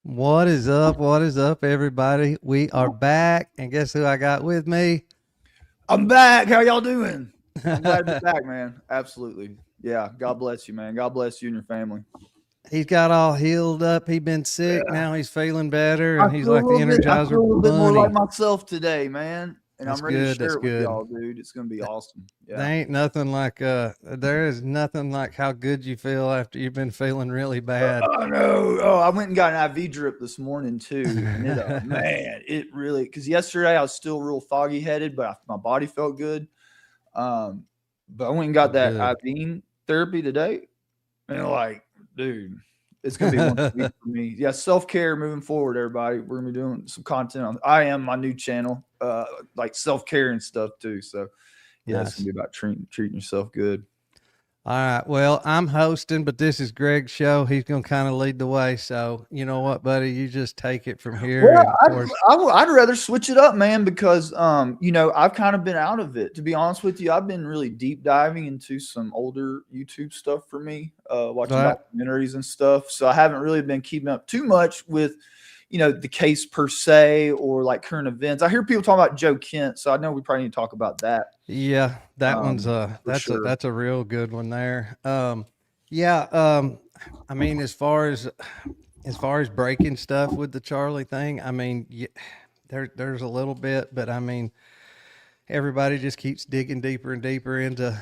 What is up? What is up, everybody? We are back, and guess who I got with me? I'm back. How y'all doing? I'm glad to be back, man. Absolutely. Yeah. God bless you, man. God bless you and your family. He's got all healed up. He's been sick. Yeah. Now he's feeling better, I and he's feel a like the little bit. I feel Energizer a little bit more like Bunny. myself today, man. And That's I'm ready to good. share That's it with good. y'all, dude. It's gonna be awesome. There Yeah. ain't nothing like there is nothing like how good you feel after you've been feeling really bad. Oh no. Oh, I went and got an IV drip this morning too, and man, it really because yesterday I was still real foggy headed, but my body felt good. Um, but I went and got that Good. IV therapy today, and like, dude, it's gonna be once a week for me. Yeah, self care moving forward, everybody. We're gonna be doing some content on. I am my new channel, like self care and stuff too. So yeah, it's gonna Nice. be about treating yourself good. All right. Well, I'm hosting, but this is Greg's show. He's going to kind of lead the way. So, you know what, buddy? You just take it from here. Well, And of course, I'd rather switch it up, man, because I've kind of been out of it. To be honest with you, I've been really deep diving into some older YouTube stuff for me, watching right. documentaries and stuff. So I haven't really been keeping up too much with, the case per se or like current events. I hear people talking about Joe Kent, so I know we probably need to talk about that Yeah, that one's for sure. that's a real good one there. Yeah, I mean as far as breaking stuff with the Charlie thing, I mean there's a little bit, but I mean everybody just keeps digging deeper and deeper into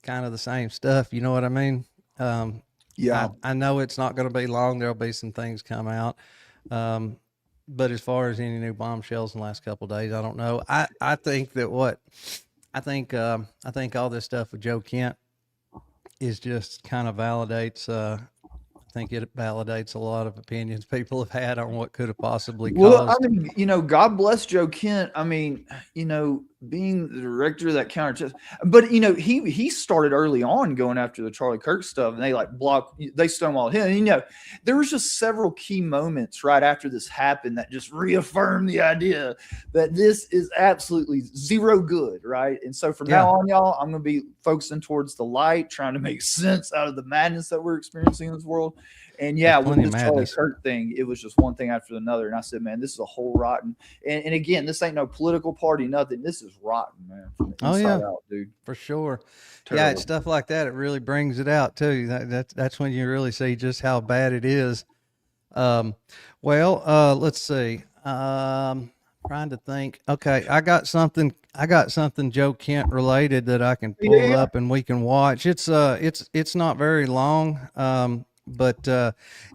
kind of the same stuff, you know what I mean? Um Yeah. I know it's not going to be long. There'll be some things come out. Um but as far as any new bombshells in the last couple of days, I don't know. I think that what I think all this stuff with Joe Kent is just kind of validates. I think it validates a lot of opinions people have had on what could have possibly Well, I caused. mean, God bless Joe Kent. I mean, being the director of that counter, but he started early on going after the Charlie Kirk stuff, and they stonewalled him. And, there was just several key moments right after this happened that just reaffirmed the idea that this is absolutely zero good, right? And so from Yeah, now on, y'all, I'm going to be focusing towards the light, trying to make sense out of the madness that we're experiencing in this world. And there's yeah, with plenty of this Charlie madness. Kirk thing, it was just one thing after another. And I said, man, this is a whole rotten. And again, this ain't no political party, nothing. This is rotten, man, from the Oh inside yeah, out, dude. for sure. Yeah, it's Terrible. stuff like that. It really brings it out too. That's when you really see just how bad it is. Um, let's see. Trying to think. Okay, I got something. I got something Joe Kent related that I can Yeah, pull yeah. up and we can watch. It's not very long. But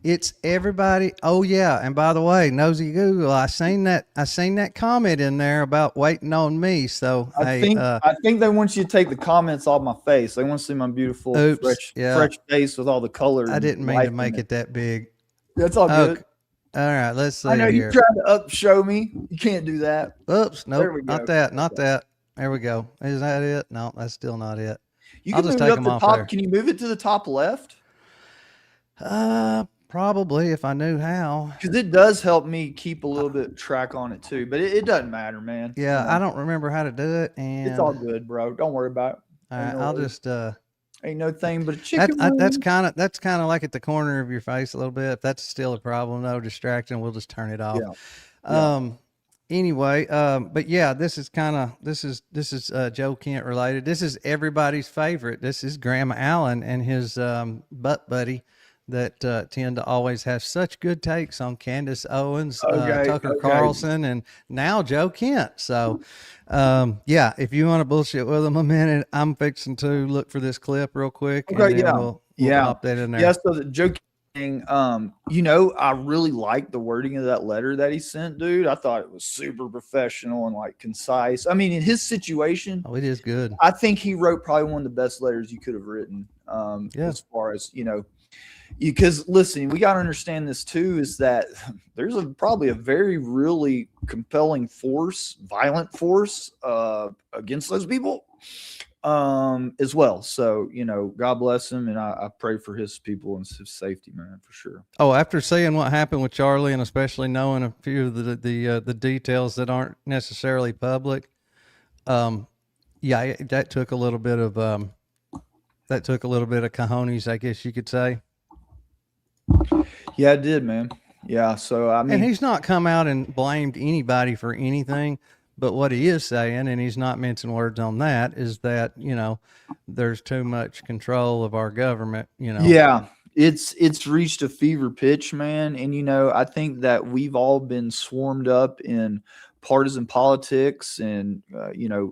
it's everybody. Oh yeah, and by the way, nosy Google, I seen that comment in there about waiting on me. So I hey, think I think they want you to take the comments off my face. They want to see my beautiful, oops, yeah, fresh face with all the color I and didn't mean to life in make it. it that big. That's all Okay, good. all right, let's I know see you here. tried to up show me. You can't do that. Oops, There nope, we not go. that, not Okay. that. There we go. Is that it? No, that's still not it. You I'll can just move it take up them to off top. there. Can you move it to the top left? Probably if I knew how. Because it does help me keep a little bit track on it too. But it doesn't matter, man. Yeah, I don't remember how to do it, It's and all good, bro. Don't worry about it. Ain't no I'll worries. just Ain't no thing but a chicken that's wing. kind of like at the corner of your face a little bit. If that's still a problem, no distraction, we'll just turn it off. Yeah, yeah. Um, anyway, but yeah, this is Joe Kent related. This is everybody's favorite. This is Graham Allen and his butt buddy that tend to always have such good takes on Candace Owens, Okay, Tucker okay. Carlson, and now Joe Kent. So, yeah, if you want to bullshit with them a minute, I'm fixing to look for this clip real quick, and Okay, then yeah. we'll Yeah. pop that in Yeah, there. so the joke thing, I really like the wording of that letter that he sent, dude. I thought it was super professional and like concise. I mean, in his situation, Oh, it is good. I think he wrote probably one of the best letters you could have written. Yeah. As far as, because listen, we got to understand this too, is that there's probably a very really compelling force, violent force against those people as well. So, God bless him, and I pray for his people and his safety, man, for sure. Oh, after seeing what happened with Charlie, and especially knowing a few of the details that aren't necessarily public, yeah, that took a little bit of cojones, I guess you could say. Yeah, I did, man. Yeah. So I And mean, he's not come out and blamed anybody for anything. But what he is saying, and he's not mincing words on that, is that, there's too much control of our government. yeah, it's reached a fever pitch, man. And I think that we've all been swarmed up in partisan politics and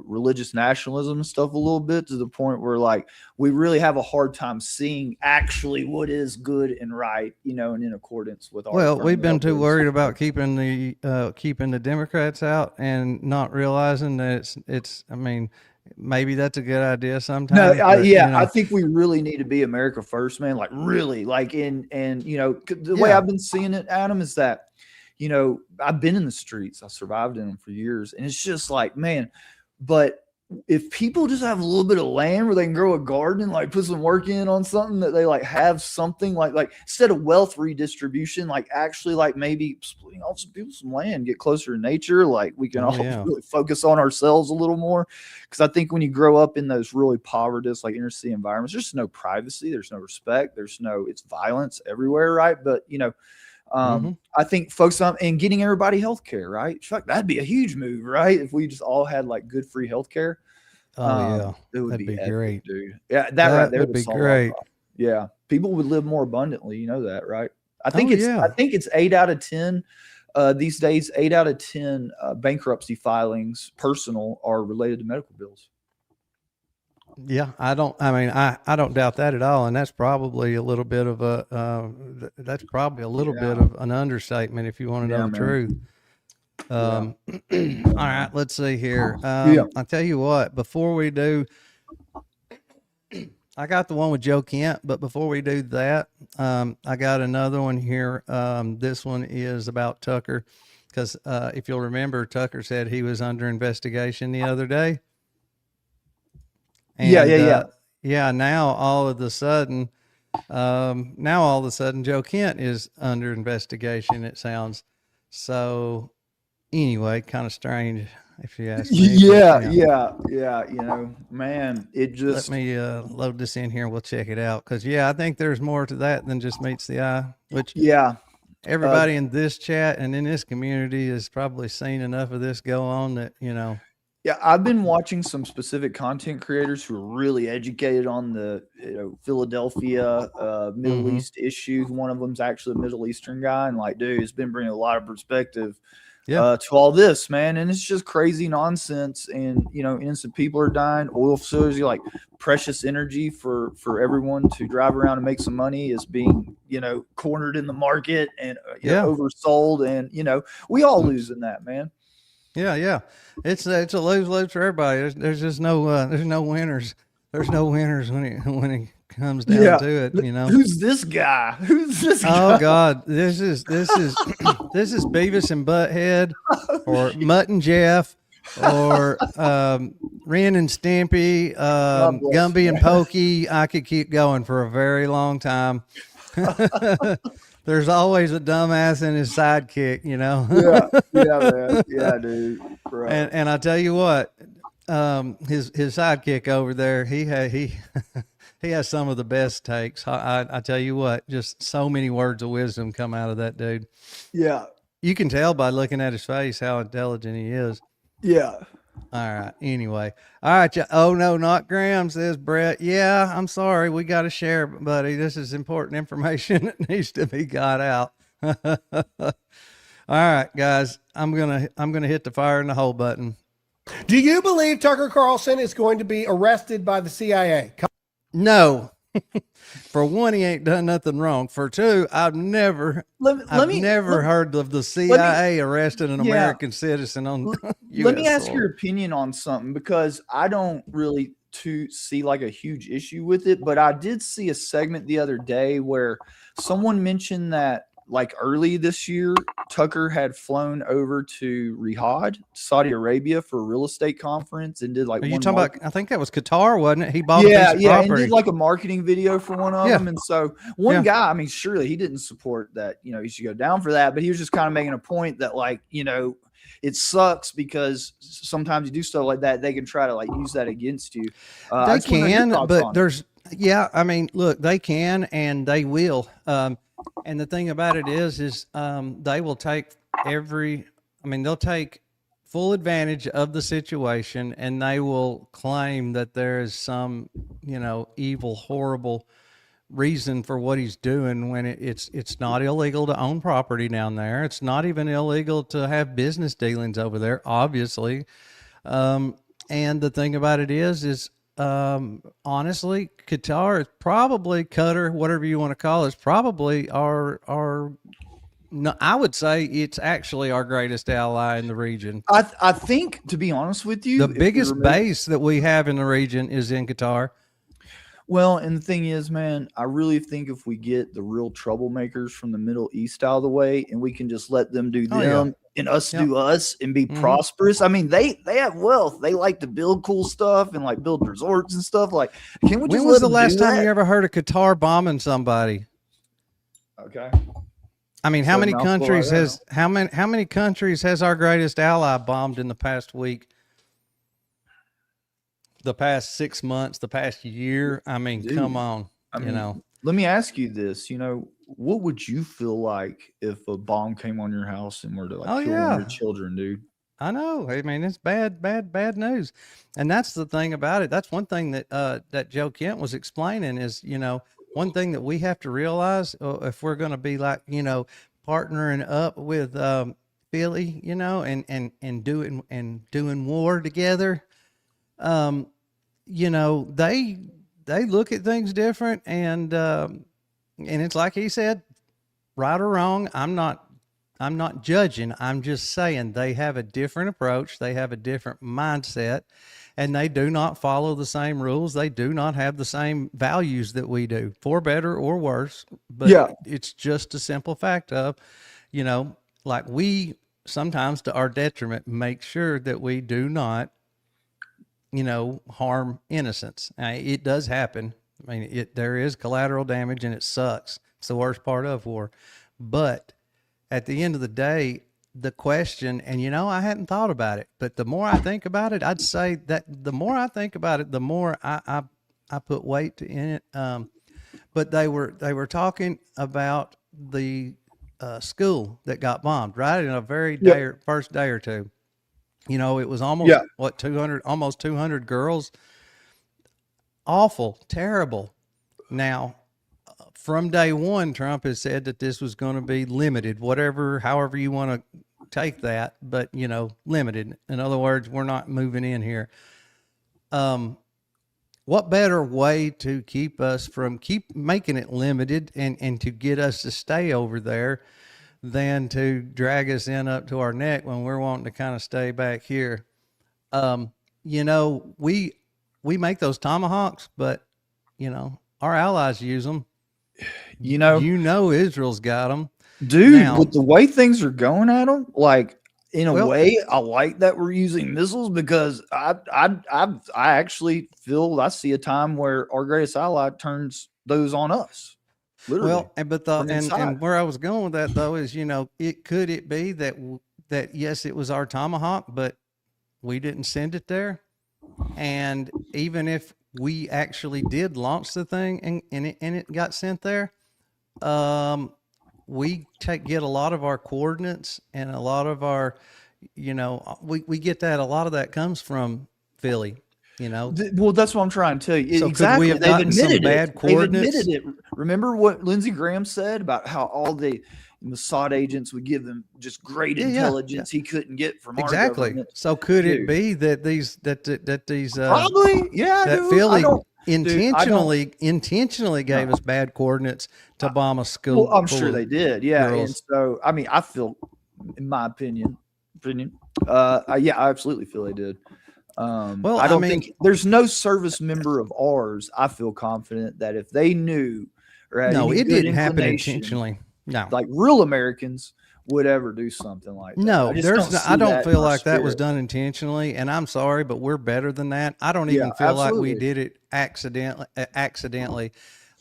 religious nationalism and stuff a little bit, to the point where like we really have a hard time seeing actually what is good and right, and in accordance with our Well, we've founding been too elders. worried about keeping the Democrats out and not realizing that it's. I mean, maybe that's a good idea No, sometimes, but I think we really need to be America first, man. Like really, like and the way yeah. I've been seeing it, Adam, is that I've been in the streets, I survived in them for years, and it's just like, man, but if people just have a little bit of land where they can grow a garden and like put some work in on something, that they like have something like instead of wealth redistribution, like actually like maybe splitting off some people some land, get closer to nature, like we can all really focus on ourselves a little more. Because I think when you grow up in those really poverty, like inner city environments, there's no privacy, there's no respect, it's violence everywhere, right? But I think folks on and getting everybody health care, right? Fuck, that'd be a huge move, right? If we just all had like good free health care. Oh yeah, it would that'd be epic, great, dude. Yeah, that right there would be great. Yeah, people would live more abundantly. You know that, right? I think yeah. I think it's 8 out of 10 these days. 8 out of 10 bankruptcy filings, personal, are related to medical bills. Yeah, I don't doubt that at all. And that's probably a little bit of bit of an understatement if you want to know the truth. All right, let's see here. I'll tell you what, before we do, I got the one with Joe Kent, but before we do that, I got another one here. This one is about Tucker, because if you'll remember, Tucker said he was under investigation the other day. And, now all of a sudden, Joe Kent is under investigation, it sounds. So anyway, kind of strange if you ask me. Yeah. Man, it just. Let me load this in here and we'll check it out. Because, I think there's more to that than just meets the eye. Which, everybody in this chat and in this community has probably seen enough of this go on that, Yeah, I've been watching some specific content creators who are really educated on the Philadelphia Middle East issues. One of them's actually a Middle Eastern guy, and like, dude, it's been bringing a lot of perspective to all this, man. And it's just crazy nonsense. And innocent people are dying. Oil facilities, like precious energy for everyone to drive around and make some money, is being cornered in the market and oversold, and we all lose in that, man. Yeah. It's a lose-lose for everybody. There's just no winners. There's no winners when it comes down to it. Who's this guy? Oh God, this is Beavis and Butthead, or Mutt and Jeff, or Ren and Stimpy, Gumby and Pokey. I could keep going for a very long time. There's always a dumbass and his sidekick, Yeah, man. Yeah, dude. Bro. And I tell you what, his sidekick over there, he has some of the best takes. I tell you what, just so many words of wisdom come out of that dude. Yeah, you can tell by looking at his face how intelligent he is. Yeah. All right. Anyway. All right. Oh, no, not Graham, says Brett. Yeah, I'm sorry. We got to share, buddy. This is important information that needs to be got out. All right, guys. I'm gonna hit the fire in the hole button. Do you believe Tucker Carlson is going to be arrested by the CIA? No. For one, he ain't done nothing wrong. For two, I've never heard of the CIA arresting an American citizen on US Let me ask soil. your opinion on something, because I don't really see like a huge issue with it, but I did see a segment the other day where someone mentioned that like early this year, Tucker had flown over to Riyadh, Saudi Arabia, for a real estate conference and did like. Are you talking about? I think that was Qatar, wasn't it? He bought and did like a marketing video for one of them. And so one guy, I mean, surely he didn't support that. You should go down for that, but he was just kind of making a point that like, it sucks because sometimes you do stuff like that, they can try to like use that against you. They can, but there's I mean, look, they can and they will. And the thing about it is they will take they'll take full advantage of the situation, and they will claim that there is some, evil, horrible reason for what he's doing when it's not illegal to own property down there. It's not even illegal to have business dealings over there, obviously. And the thing about it is honestly, Qatar is probably Qatar, whatever you want to call it, is probably our no, I would say it's actually our greatest ally in the region. I think, to be honest with you, The biggest base that we have in the region is in Qatar. Well, and the thing is, man, I really think if we get the real troublemakers from the Middle East out of the way, and we can just let them do them and us do us and be prosperous. I mean, they have wealth. They like to build cool stuff and like build resorts and stuff. Like, can we just when was the last time you ever heard of Qatar bombing somebody? Okay. I mean, how many countries how many countries has our greatest ally bombed in the past week? The past 6 months, the past year? I mean, come on. Let me ask you this. What would you feel like if a bomb came on your house and were to kill one of your children, dude? I know. I mean, it's bad news. And that's the thing about it. That's one thing that that Joe Kent was explaining is, one thing that we have to realize if we're going to be like, partnering up with Philly, and doing war together, they look at things different, and it's like he said, right or wrong. I'm not judging. I'm just saying they have a different approach. They have a different mindset, and they do not follow the same rules. They do not have the same values that we do, for better or worse. But it's just a simple fact of, like we sometimes, to our detriment, make sure that we do not, harm innocents. It does happen. I mean, there is collateral damage, and it sucks. It's the worst part of war. But at the end of the day, the question, and I hadn't thought about it, but the more I think about it, I'd say that the more I think about it, the more I put weight in it. But they were talking about the school that got bombed right in a very first day or two. It was almost 200 girls. Awful, terrible. Now, from day one, Trump has said that this was going to be limited, however you want to take that, but limited. In other words, we're not moving in here. What better way to keep making it limited and to get us to stay over there than to drag us in up to our neck when we're wanting to kind of stay back here? We make those tomahawks, but our allies use them. Israel's got them, dude. Now, with the way things are going at them, like in a way, I like that we're using missiles because I actually feel I see a time where our greatest ally turns those on us. Literally. Well, and where I was going with that though is, could it be that yes, it was our tomahawk, but we didn't send it there, and even if we actually did launch the thing and it got sent there, we get a lot of our coordinates and a lot of our, we get that. A lot of that comes from Philly, Well, that's what I'm trying to tell you. So exactly. Could we have gotten some bad coordinates? They've admitted it. Remember what Lindsey Graham said about how all the Mossad agents would give them just great intelligence he couldn't get from our government. So could it be that these probably that Philly intentionally gave us bad coordinates to bomb a school? Well, I'm sure they did. Yeah. Girls. And so I feel, in my opinion, I absolutely feel they did. I don't think there's no service member of ours. I feel confident that if they knew, it didn't happen intentionally. No, like real Americans would ever do something like that. No, I don't feel like that was done intentionally, and I'm sorry, but we're better than that. I don't even feel like we did it accidentally.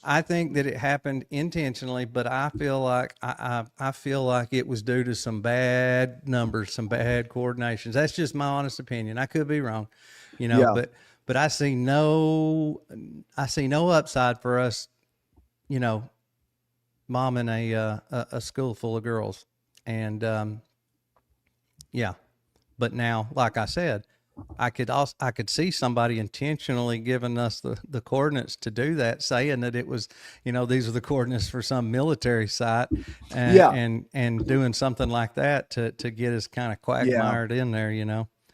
I think that it happened intentionally, but I feel like I feel like it was due to some bad numbers, some bad coordinations. That's just my honest opinion. I could be wrong, but I see no upside for us, bombing a school full of girls. And yeah, but now, like I said, I could see somebody intentionally giving us the coordinates to do that, saying that it was, these are the coordinates for some military site, and Yeah. and doing something like that to get us kind of quagmired in there,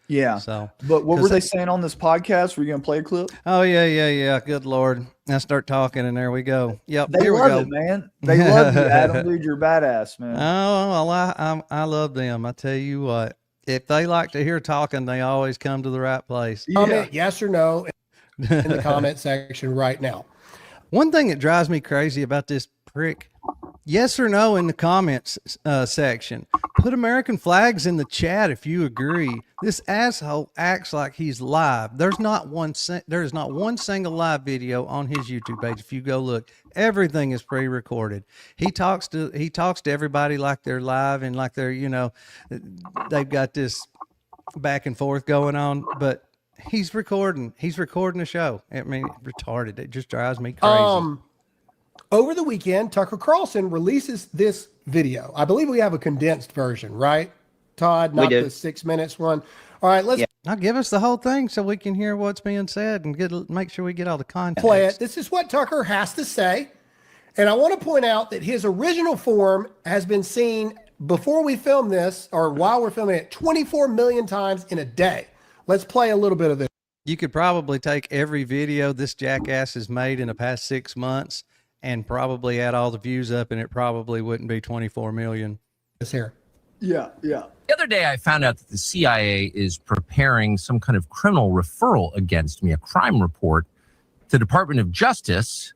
Yeah. So, But what 'cause were they saying on this podcast? Were you going to play a clip? oh yeah. Good Lord, I start talking, and there we go. Yep, They here we love go. it, man. They love you, Adam. Dude, you're badass, man. Oh, well, I love them. I tell you what, if they like to hear talking, they always come to the right place. Comment yes or no in the comment section right now. One thing that drives me crazy about this prick, yes or no in the comments section. Put American flags in the chat if you agree. This asshole acts like he's live. There is not one single live video on his YouTube page. If you go look, everything is pre-recorded. He talks to everybody like they're live and like they're, they've got this back and forth going on, but he's recording a show. I mean, retarded. It just drives me crazy. Over the weekend, Tucker Carlson releases this video. I believe we have a condensed version, right, Todd? Not the 6 minutes one. All right, let's Now give us the whole thing so we can hear what's being said and make sure we get all the context. play it. This is what Tucker has to say. And I want to point out that his original form has been seen before we film this, or while we're filming it, 24 million times in a day. Let's play a little bit of this. You could probably take every video this jackass has made in the past 6 months and probably add all the views up, and it probably wouldn't be 24 million. This here. Yeah. The other day, I found out that the CIA is preparing some kind of criminal referral against me, a crime report, to the Department of Justice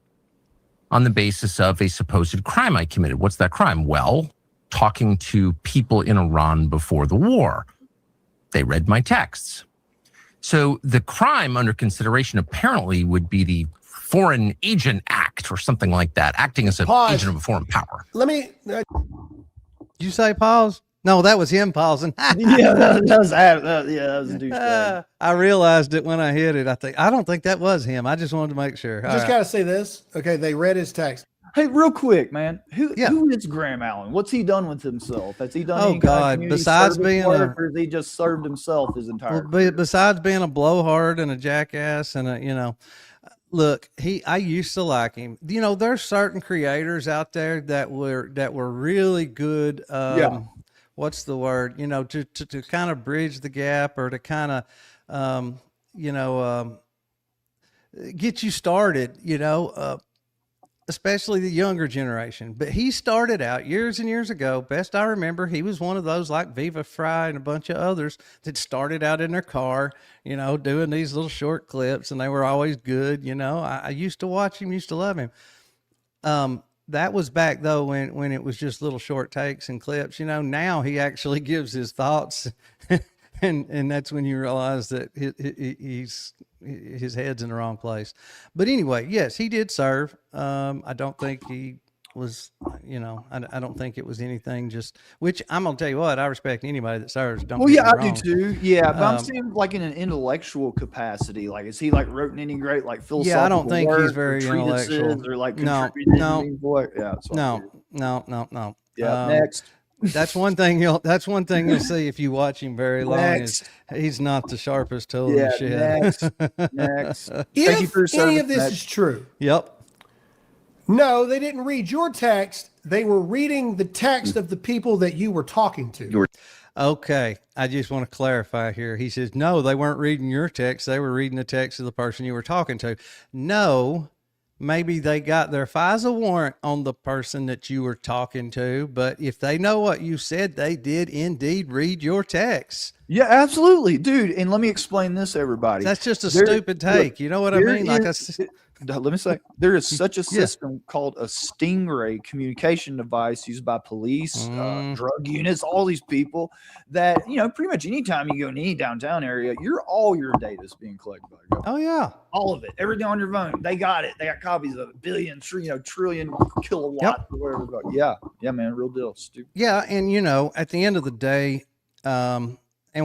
on the basis of a supposed crime I committed. What's that crime? Well, talking to people in Iran before the war. They read my texts. So the crime under consideration apparently would be the Foreign Agent Act or something like that, acting as an agent of a foreign power. Let me. Did you say pause? No, that was him pausing. Yeah, that was a douchebag. I realized it when I hit it. I don't think that was him. I just wanted to make sure. Just gotta say this. Okay, they read his text. Hey, real quick, man. Who is Graham Allen? What's he done with himself? Has he done any kind of community besides service being work, or has he just served himself his entire career? Besides being a blowhard and a jackass and look, I used to like him. There's certain creators out there that were really good. What's the word? To kind of bridge the gap or to kind of, get you started, especially the younger generation. But he started out years and years ago. Best I remember, he was one of those like Viva Fry and a bunch of others that started out in their car, doing these little short clips, and they were always good. I used to watch him, used to love him. That was back though when it was just little short takes and clips. Now he actually gives his thoughts, and that's when you realize that his head's in the wrong place. But anyway, yes, he did serve. I don't think he was, I don't think it was anything which I'm going to tell you what, I respect anybody that serves. Don't Well, get yeah, me I wrong. do too. Yeah, but I'm saying like in an intellectual capacity. Like, is he like written any great like philosophical? Yeah, I don't think work he's or very treatises intellectual. or like No. contributed any work? Yeah, that's what I'm saying. No. Yeah, next. That's one thing you'll see if you watch him very long. Is he's not the sharpest tool in the shed. Next. Thank you If for your any service, of this next. is true, Yep. no, they didn't read your text. They were reading the text of the people that you were talking to. Okay, I just want to clarify here. He says, no, they weren't reading your text. They were reading the text of the person you were talking to. No, maybe they got their FISA warrant on the person that you were talking to, but if they know what you said, they did indeed read your text. Yeah, absolutely, dude. And let me explain this, everybody. That's just a stupid take. Look, you know what I mean? Let me say, there is such a system called a Stingray communication device used by police, drug units, all these people that, pretty much anytime you go in any downtown area, all your data is being collected by the government. Oh, yeah. All of it, everything on your phone. They got it. They got copies of it, billion, trillion kilowatts or whatever. Yeah, man, real deal. Stupid. Yeah, and at the end of the day, and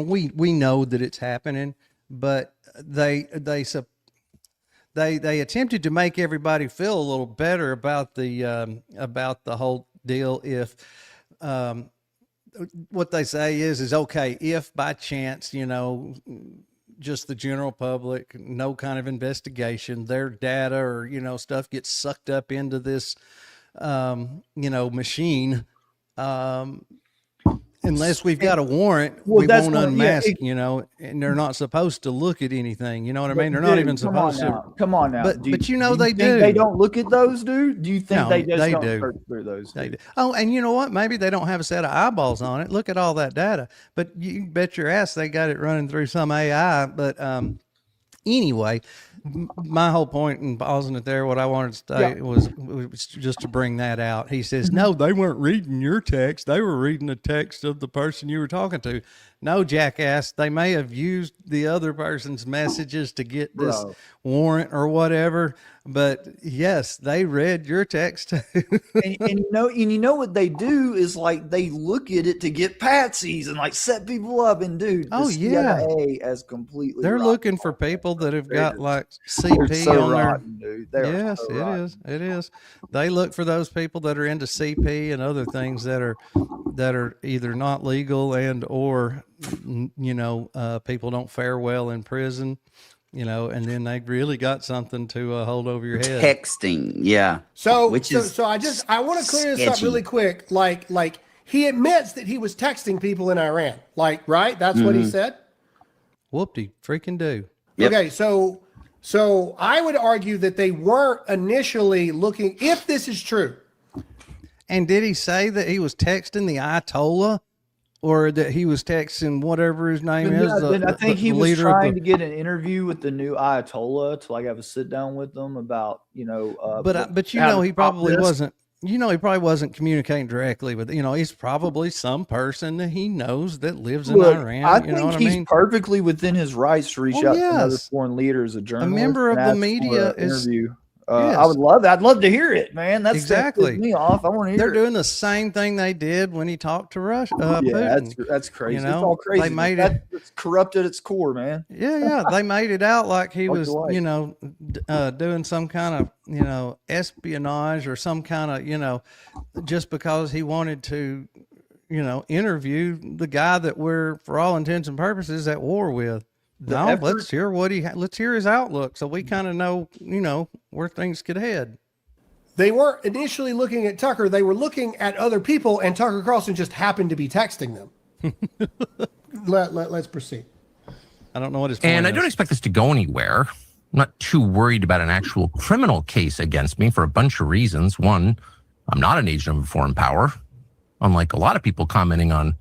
we know that it's happening, but they they attempted to make everybody feel a little better about the whole deal. If what they say is okay, if by chance, just the general public, no kind of investigation, their data or stuff gets sucked up into this machine, unless we've got a warrant, we won't unmask, and they're not supposed to look at anything. You know what I mean? They're not even supposed to. Come on now. But do you they think do. They don't look at those, dude? Do you think No, they just they don't do. search through those? They do. Oh, and you know what? Maybe they don't have a set of eyeballs on it. Look at all that data. But you bet your ass they got it running through some AI. But anyway, my whole point in pausing it there, what I wanted to say was just to bring that out. He says, no, they weren't reading your text. They were reading the text of the person you were talking to. No, jackass. They may have used the other person's messages to get this warrant or whatever. But yes, they read your text too. and you know what they do is like they look at it to get patsies and like set people up. And dude, the CIA as completely. They're looking for people that have got like CP on rotten, dude. Yes, so it is. It is. They look for those people that are into CP and other things that are either not legal and or people don't fare well in prison. And then they really got something to hold over your head. Texting, yeah. So I want to clear this up really quick. Like he admits that he was texting people in Iran. Like, right? That's what he said. Whoop-de freaking do. Yep. Okay, so I would argue that they weren't initially looking. If this is true, and did he say that he was texting the Ayatollah? Or that he was texting whatever his name is. I think he was trying to get an interview with the new Ayatollah to like have a sit down with them about, But he probably wasn't. He probably wasn't communicating directly with. He's probably some person that he knows that lives in Iran. I think he's perfectly within his rights to reach out to another foreign leader as a journalist. A member of the media interview. I would love that. I'd love to hear it, man. That's exactly me off. I want to hear. They're doing the same thing they did when he talked to Russia. That's crazy. It's all crazy. They made it's corrupt at its core, man. Yeah. They made it out like he was, doing some kind of, espionage or some kind of, just because he wanted to, interview the guy that we're, for all intents and purposes, at war with. Let's hear let's hear his outlook so we kind of know, where things could head. They weren't initially looking at Tucker. They were looking at other people, and Tucker Carlson just happened to be texting them. Let's proceed. I don't know what his point And is. I don't expect this to go anywhere. I'm not too worried about an actual criminal case against me for a bunch of reasons. One, I'm not an agent of a foreign power. Unlike a lot of people commenting on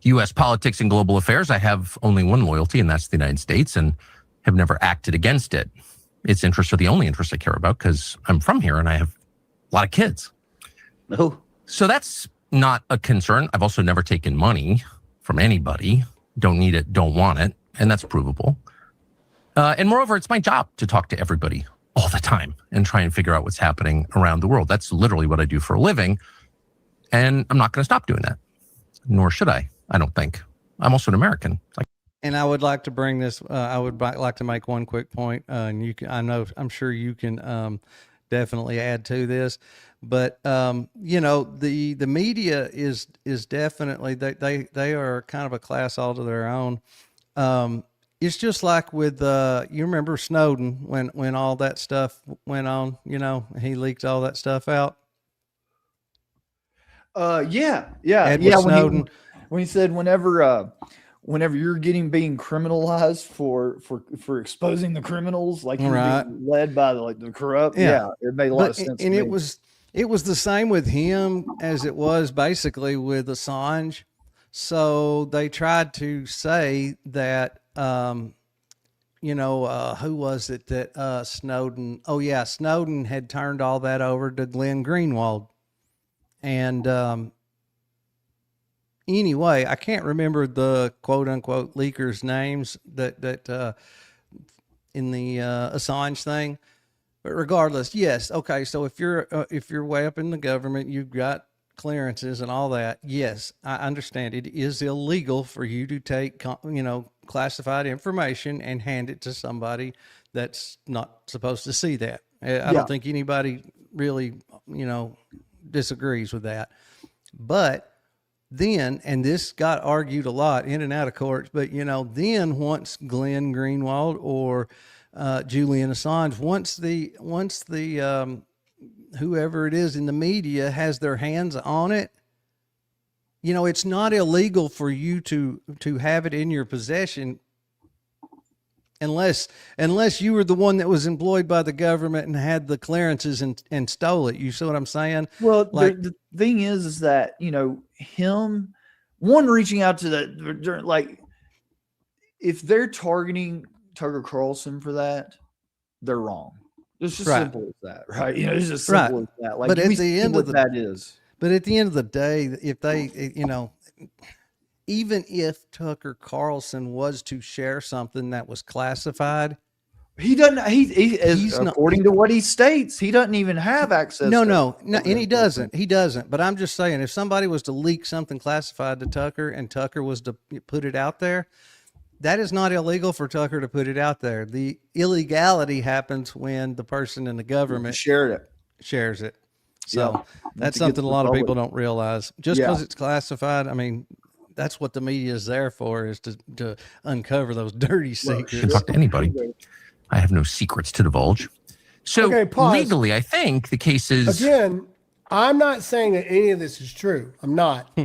U.S. politics and global affairs, I have only one loyalty, and that's the United States, and have never acted against it. Its interests are the only interests I care about because I'm from here and I have a lot of kids. Oh. So that's not a concern. I've also never taken money from anybody. Don't need it, don't want it, and that's provable. And moreover, it's my job to talk to everybody all the time and try and figure out what's happening around the world. That's literally what I do for a living, and I'm not going to stop doing that, nor should I don't think. I'm also an American. And I would like to bring this. I would like to make one quick point, and you can. I'm sure you can definitely add to this. But the media is definitely they are kind of a class all to their own. It's just like with you remember Snowden when all that stuff went on. He leaked all that stuff out. Edward Snowden. When he said whenever you're being criminalized for exposing the criminals, like you're being led by the corrupt. Yeah, it made a lot of sense. And it was the same with him as it was basically with Assange. So they tried to say that who was it that Snowden? Oh yeah, Snowden had turned all that over to Glenn Greenwald, and anyway, I can't remember the quote unquote leakers' names that in the Assange thing, but regardless, yes, okay. So if you're way up in the government, you've got clearances and all that. Yes, I understand it is illegal for you to take classified information and hand it to somebody that's not supposed to see that. I don't think anybody really, disagrees with that. But then, and this got argued a lot in and out of courts, but then once Glenn Greenwald or Julian Assange, once the whoever it is in the media has their hands on it, it's not illegal for you to have it in your possession unless you were the one that was employed by the government and had the clearances and stole it. You see what I'm saying? Well, the thing is that, him reaching out to the, if they're targeting Tucker Carlson for that, they're wrong. It's just simple as that, right? It's just simple as that. But at the end of that is. But at the end of the day, if they, even if Tucker Carlson was to share something that was classified, he doesn't. He's according to what he states, he doesn't even have access. No, and he doesn't. He doesn't. But I'm just saying, if somebody was to leak something classified to Tucker and Tucker was to put it out there, that is not illegal for Tucker to put it out there. The illegality happens when the person in the government shares it. So that's something a lot of people don't realize. Just because it's classified, I mean, that's what the media is there for, is to uncover those dirty secrets. You can talk to anybody. I have no secrets to divulge. So legally, I think the case is... Again, I'm not saying that any of this is true. I'm not.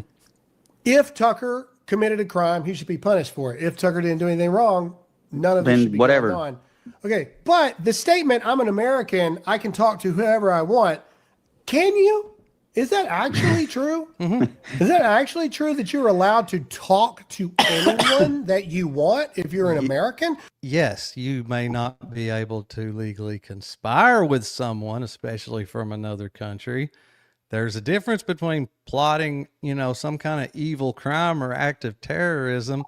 If Tucker committed a crime, he should be punished for it. If Tucker didn't do anything wrong, none of it should be going on. Okay, but the statement, I'm an American, I can talk to whoever I want, can you? Is that actually true? Is that actually true that you're allowed to talk to anyone that you want if you're an American? Yes, you may not be able to legally conspire with someone, especially from another country. There's a difference between plotting, some kind of evil crime or act of terrorism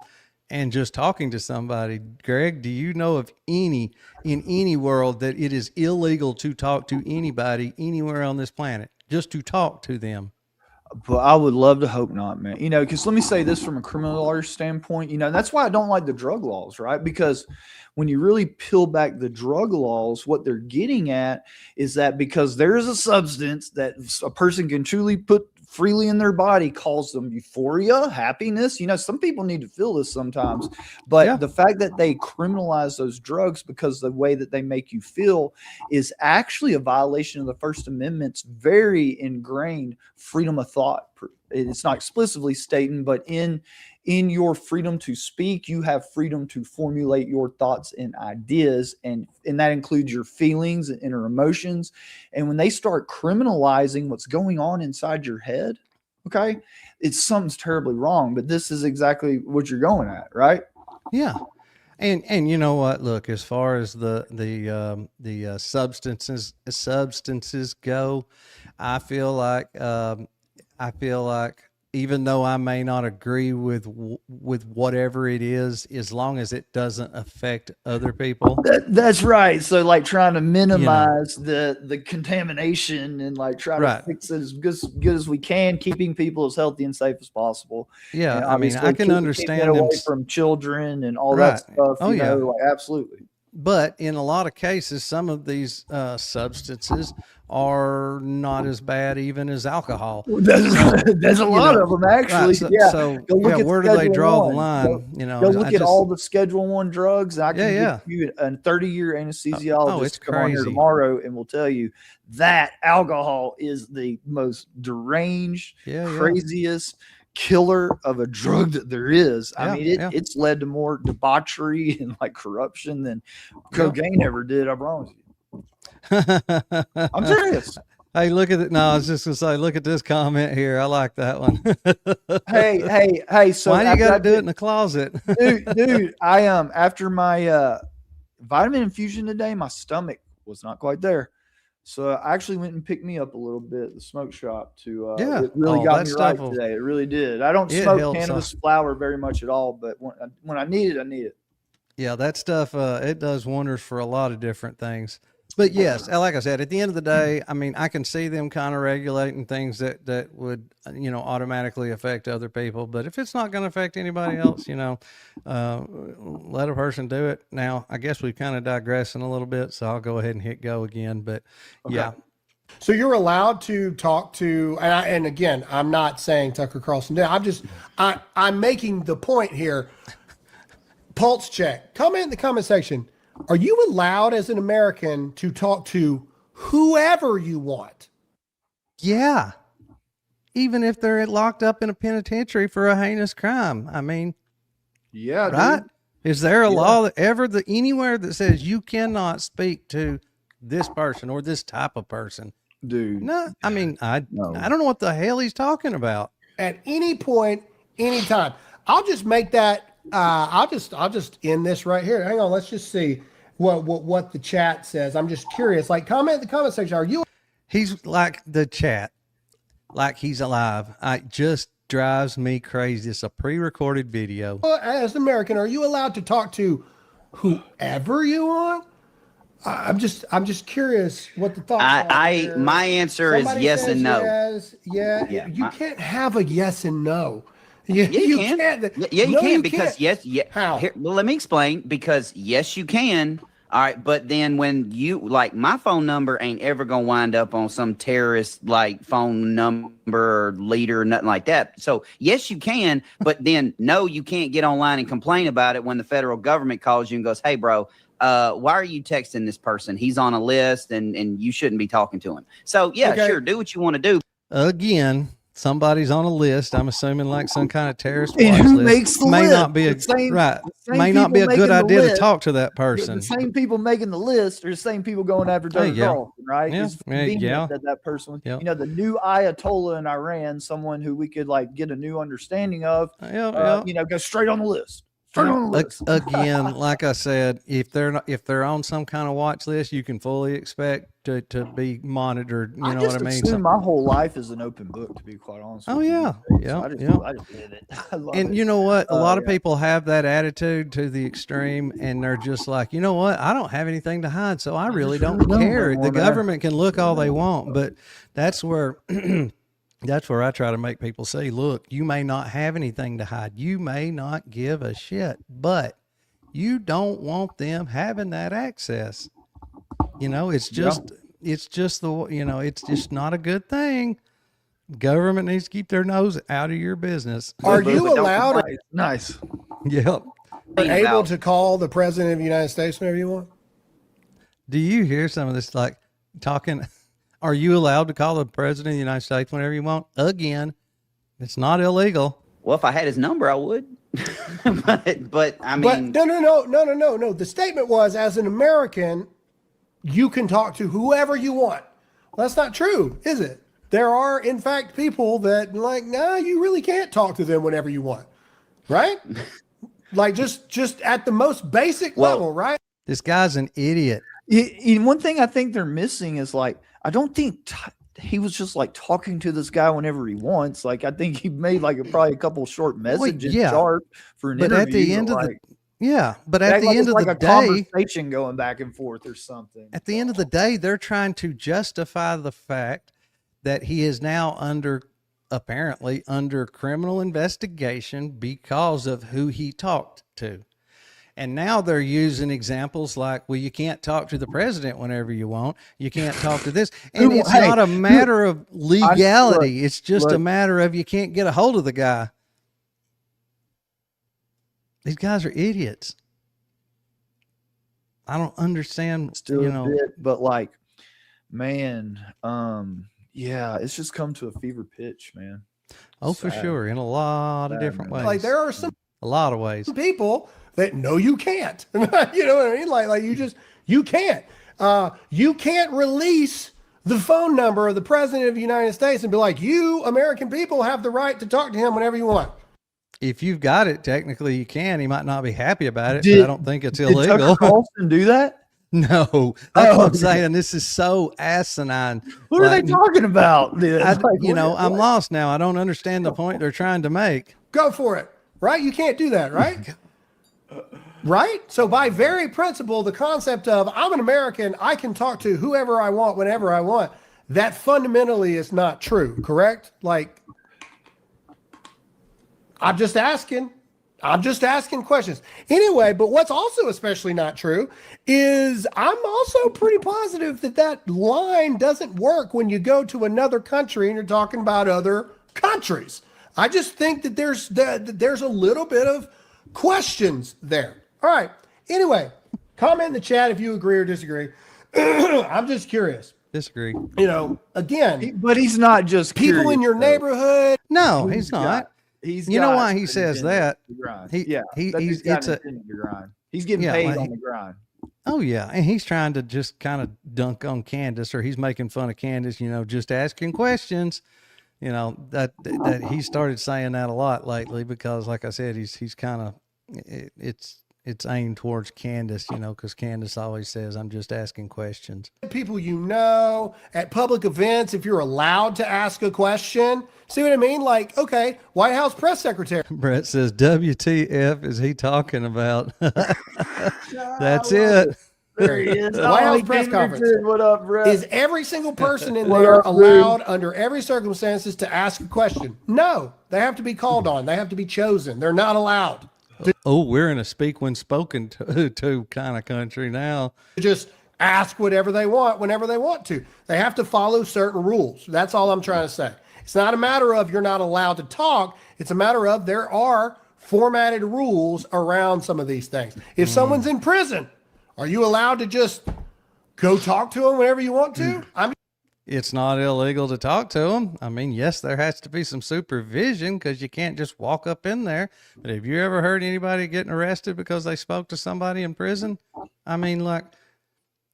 and just talking to somebody. Greg, do you know of in any world that it is illegal to talk to anybody anywhere on this planet? Just to talk to them? But I would love to hope not, man. Because let me say this from a criminal lawyer standpoint, that's why I don't like the drug laws, right? Because when you really peel back the drug laws, what they're getting at is that because there is a substance that a person can truly put freely in their body, calls them euphoria, happiness. Some people need to feel this sometimes, but the fact that they criminalize those drugs because the way that they make you feel is actually a violation of the First Amendment's very ingrained freedom of thought. It's not explicitly stating, but in your freedom to speak, you have freedom to formulate your thoughts and ideas, and that includes your feelings and inner emotions. And when they start criminalizing what's going on inside your head, okay, something's terribly wrong. But this is exactly what you're going at, right? Yeah. And you know what? Look, as far as the substances go, I feel like even though I may not agree with whatever it is, as long as it doesn't affect other people. That's right. So like trying to minimize the contamination and like try to fix it as good as we can, keeping people as healthy and safe as possible. Yeah. I mean, I can understand away from children and all that stuff. Absolutely. But in a lot of cases, some of these substances are not as bad even as alcohol. There's a lot of them, actually. Right. So where do they draw the line? Go look at all the Schedule 1 drugs. I can give you a 30-year anesthesiologist come on here tomorrow and will tell you that alcohol is the most deranged, craziest killer of a drug that there is. I mean, it's led to more debauchery and like corruption than cocaine ever did. I promise you. I'm serious. Hey, look at it. No, I was just gonna say, look at this comment here. I like that one. hey. So why do you got to do it in the closet, dude? I after my vitamin infusion today, my stomach was not quite there. So I actually went and picked me up a little bit at the smoke shop to it really got me right today. It really did. I don't smoke cannabis flower very much at all, but when I need it, I need it. Yeah, that stuff it does wonders for a lot of different things. But yes, like I said, at the end of the day, I mean, I can see them kind of regulating things that would, automatically affect other people. But if it's not going to affect anybody else, let a person do it. Now, I guess we've kind of digressing a little bit, so I'll go ahead and hit go again. But yeah. So you're allowed to talk to, and again, I'm not saying Tucker Carlson. I'm making the point here. Pulse check. Comment in the comment section. Are you allowed as an American to talk to whoever you want? Yeah. Even if they're locked up in a penitentiary for a heinous crime. I mean, Yeah, right? dude. Is there a law that anywhere that says you cannot speak to this person or this type of person? Dude. No, I mean, I No. don't know what the hell he's talking about. At any point, anytime. I'll just make that. I'll just end this right here. Hang on. Let's just see what the chat says. I'm just curious. Like, comment in the comment section. Are you? He's like the chat, like he's alive. It just drives me crazy. It's a pre-recorded video. As an American, are you allowed to talk to whoever you want? I'm just curious what the thoughts are. Here. My answer Somebody is yes says and no. Yes, Yeah, you can't have a yes and no. Yeah, you can. Can't. Yeah, you No, can because can't. yes, yeah. How? Here, well, let me explain. Because yes, you can. All right, but then when you like my phone number ain't ever gonna wind up on some terrorist like phone number or leader or nothing like that. So yes, you can, but then no, you can't get online and complain about it when the federal government calls you and goes, "Hey, bro, why are you texting this person? He's on a list and you shouldn't be talking to him." So yeah, Okay. sure, do what you want to do. Again, somebody's on a list. I'm assuming like some kind of terrorist And watch who list. makes the may list? not be a The same- right. the same May not be a people good making the idea to list. talk to that person. The same people making the list are the same people going after There Tucker you go. Carlson, right? Yeah, It's yeah, convenient yeah. that person, Yeah. the new Ayatollah in Iran, someone who we could like get a new understanding of, Yeah. go straight on the list. Straight on the list. Again, like I said, if they're on some kind of watch list, you can fully expect to be monitored. You know what I mean? Assume my whole life is an open book, to be quite honest. Oh with you. yeah, So yeah, I just live it. I love And it. you know what? A lot of yeah. people have that attitude to the extreme, and they're just like, you know what? I don't have anything to hide, so I really don't really don't care. The wanna- government can look all they want, but that's where that's where I try to make people say, look, you may not have anything to hide. You may not give a shit, but you don't want them having that access. It's just it's just not a good thing. Government needs to keep their nose out of your business. Are But you don't allowed or Nice. Yep. able to call the president of the United States whenever you want? Do you hear some of this like talking? Are you allowed to call the president of the United States whenever you want? Again, it's not illegal. Well, if I had his number, I would. but I But mean, no. The statement was, as an American, you can talk to whoever you want. Well, that's not true, is it? There are, in fact, people that like, no, you really can't talk to them whenever you want, right? Like just at the most basic level, right? This guy's an idiot. One thing I think they're missing is like, I don't think he was just like talking to this guy whenever he wants. Like, I think he made like probably a couple short messages yeah. sharp for an But interview. at the end of like, but at the end of like the a day, conversation going back and forth or something. at the end of the day, they're trying to justify the fact that he is now apparently under criminal investigation because of who he talked to. And now they're using examples like, well, you can't talk to the president whenever you want. You can't talk to this. And it's not a matter of legality. It's just a matter of you can't get a hold of the guy. These guys are idiots. I don't understand, Still a bit, but like, man, yeah, it's just come to a fever pitch, man. Oh, for sure. In a lot of different ways. Like there are some a lot of ways. people that no, you can't. You know what I mean? Like you can't. You can't release the phone number of the president of the United States and be like, you American people have the right to talk to him whenever you want. If you've got it, technically you can. He might not be happy about it, but I don't think it's Did illegal. Tucker Carlson do that? No, that's what I'm saying. This is so asinine. What are they talking about? Dude? I'm lost now. I don't understand the point they're trying to make. Go for it. Right? You can't do that, right? Right? So by very principle, the concept of I'm an American, I can talk to whoever I want, whenever I want, that fundamentally is not true, correct? Like, I'm just asking questions. Anyway, but what's also especially not true is I'm also pretty positive that line doesn't work when you go to another country and you're talking about other countries. I just think that there's a little bit of questions there. All right. Anyway, comment in the chat if you agree or disagree. I'm just curious. Disagree. You know, again, But he's not just people curious, in your though. neighborhood. No, he's not. He's You know got why he an says agenda that? to grind. He- yeah, he- that he's- dude's got it's an a- agenda to grind. He's getting Yeah, paid like on the grind. Oh yeah, and he's trying to just kind of dunk on Candace, or he's making fun of Candace. You know, just asking questions. You know that he started saying that a lot lately because, like I said, he's kind of it's aimed towards Candace. You know, because Candace always says, "I'm just asking questions." People you know at public events, if you're allowed to ask a question. See what I mean? Like, okay, White House press secretary. Brett says, "WTF is he talking about?" That's it. There he is. White House he press came here, conference. too. What up, Brett? Is every single person in What there up, dude? allowed under every circumstances to ask a question? No, they have to be called on. They have to be chosen. They're not allowed Oh, we're in a speak when spoken to kind of country now. to just ask whatever they want whenever they want to. They have to follow certain rules. That's all I'm trying to say. It's not a matter of you're not allowed to talk. It's a matter of there are formatted rules around some of these things. If someone's in prison, are you allowed to just go talk to them whenever you want to? It's not illegal to talk to them. I mean, yes, there has to be some supervision because you can't just walk up in there. But have you ever heard anybody getting arrested because they spoke to somebody in prison? I mean, like,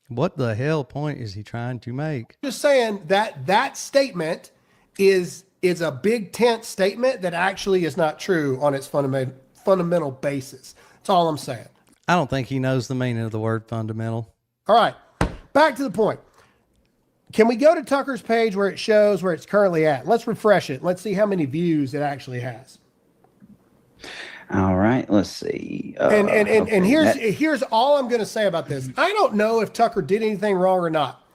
what the hell point is he trying to make? Just saying that statement is a big tent statement that actually is not true on its fundamental basis. That's all I'm saying. I don't think he knows the meaning of the word fundamental. All right, back to the point. Can we go to Tucker's page where it shows where it's currently at? Let's refresh it. Let's see how many views it actually has. All right, let's see. And Okay, here's all I'm going to say about this. I don't know if Tucker did anything wrong or not.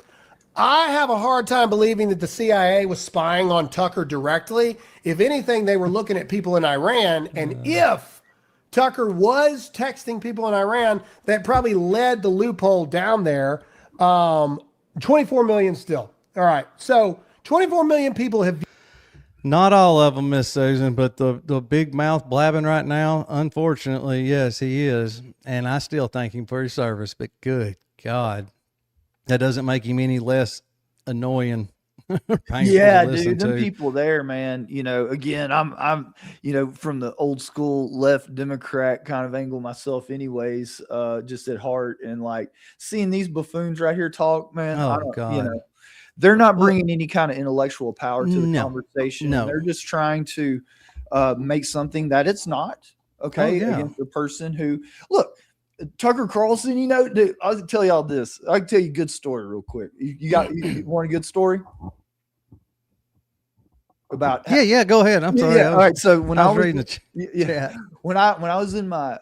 I have a hard time believing that the CIA was spying on Tucker directly. If anything, they were looking at people in Iran. And if Tucker was texting people in Iran, that probably led the loophole down there. 24 million still. All right. So 24 million people have. Not all of them, Miss Susan, but the big mouth blabbing right now, unfortunately, yes, he is. And I still thank him for his service, but good God, that doesn't make him any less annoying. Painful Yeah, to listen dude, them to. people there, man. You know, again, I'm, from the old school left Democrat kind of angle myself, anyways, just at heart, and like seeing these buffoons right here talk, man. Oh, I don't, God. they're not bringing any kind of intellectual power to the No, conversation. no. They're just trying to make something that it's not. Okay, Oh, yeah. against the person who look. Tucker Carlson, dude, I'll tell y'all this. I can tell you a good story real quick. You want a good story? About Yeah, go ahead. I'm sorry. all right. So when I was reading the chat, when I was in my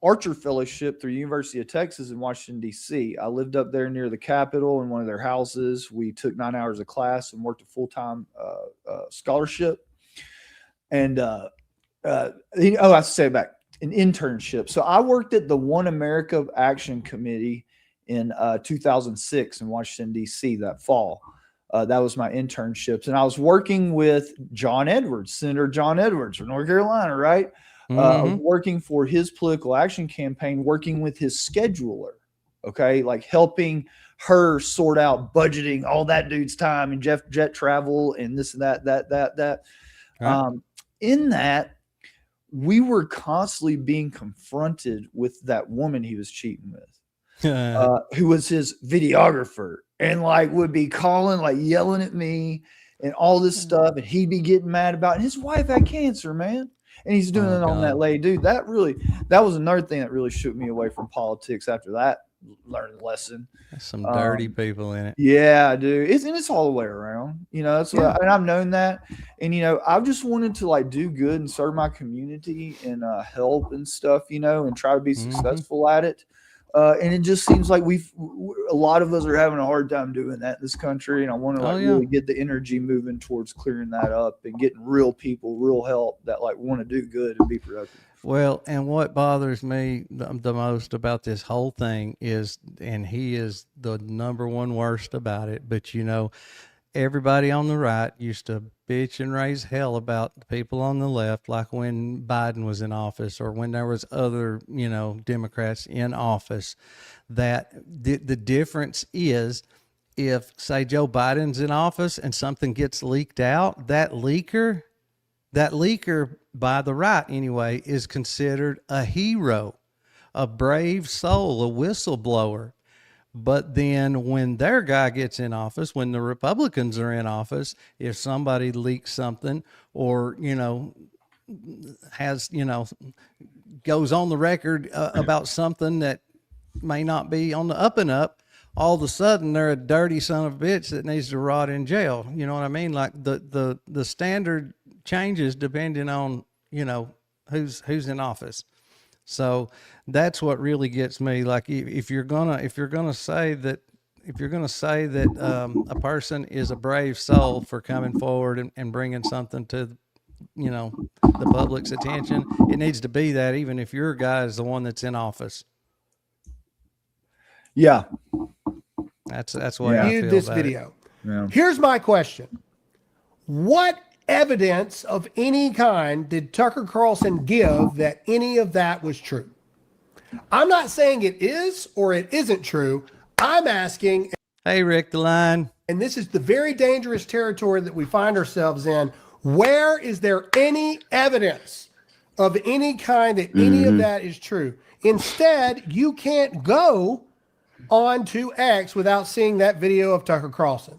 Archer Fellowship through University of Texas in Washington D.C., I lived up there near the Capitol in one of their houses. We took 9 hours of class and worked a full-time scholarship. And I say it back, an internship. So I worked at the One America Action Committee in 2006 in Washington D.C. that fall. That was my internships. And I was working with John Edwards, Senator John Edwards from North Carolina, right? I was working for his political action campaign, working with his scheduler, okay? Like helping her sort out budgeting, all that dude's time and jet travel and this and that. Right. In that, we were constantly being confronted with that woman he was cheating with. Who was his videographer and like would be calling, like yelling at me and all this stuff. And he'd be getting mad about it. And his wife had cancer, man. And he's doing it on that lady, dude. That was another thing that really shook me away from politics after that learn a lesson. There's some dirty people in it. Yeah, dude. It's all the way around. That's what and I've known that. And I've just wanted to like do good and serve my community and help and stuff, and try to be successful at it. And it just seems like a lot of us are having a hard time doing that in this country. And I want to really get the energy moving towards clearing that up and getting real people, real help that like want to do good and be productive. Well, and what bothers me the most about this whole thing is, and he is the number one worst about it, but everybody on the right used to bitch and raise hell about the people on the left, like when Biden was in office or when there was other, Democrats in office, that the difference is if, say, Joe Biden's in office and something gets leaked out, that leaker by the right anyway is considered a hero, a brave soul, a whistleblower. But then when their guy gets in office, when the Republicans are in office, if somebody leaks something or, has, goes on the record about something that may not be on the up and up, all of a sudden they're a dirty son of a bitch that needs to rot in jail. You know what I mean? Like the standard changes depending on, who's in office. So that's what really gets me. Like if you're gonna say that a person is a brave soul for coming forward and bringing something to, the public's attention, it needs to be that, even if your guy is the one that's in office. Yeah, that's why I feel this about video. Yeah. Here's my question: what evidence of any kind did Tucker Carlson give that any of that was true? I'm not saying it is or it isn't true. I'm asking. Hey, Rick the Line. And this is the very dangerous territory that we find ourselves in. Where is there any evidence of any kind that any of that is true? Instead, you can't go on to X without seeing that video of Tucker Carlson.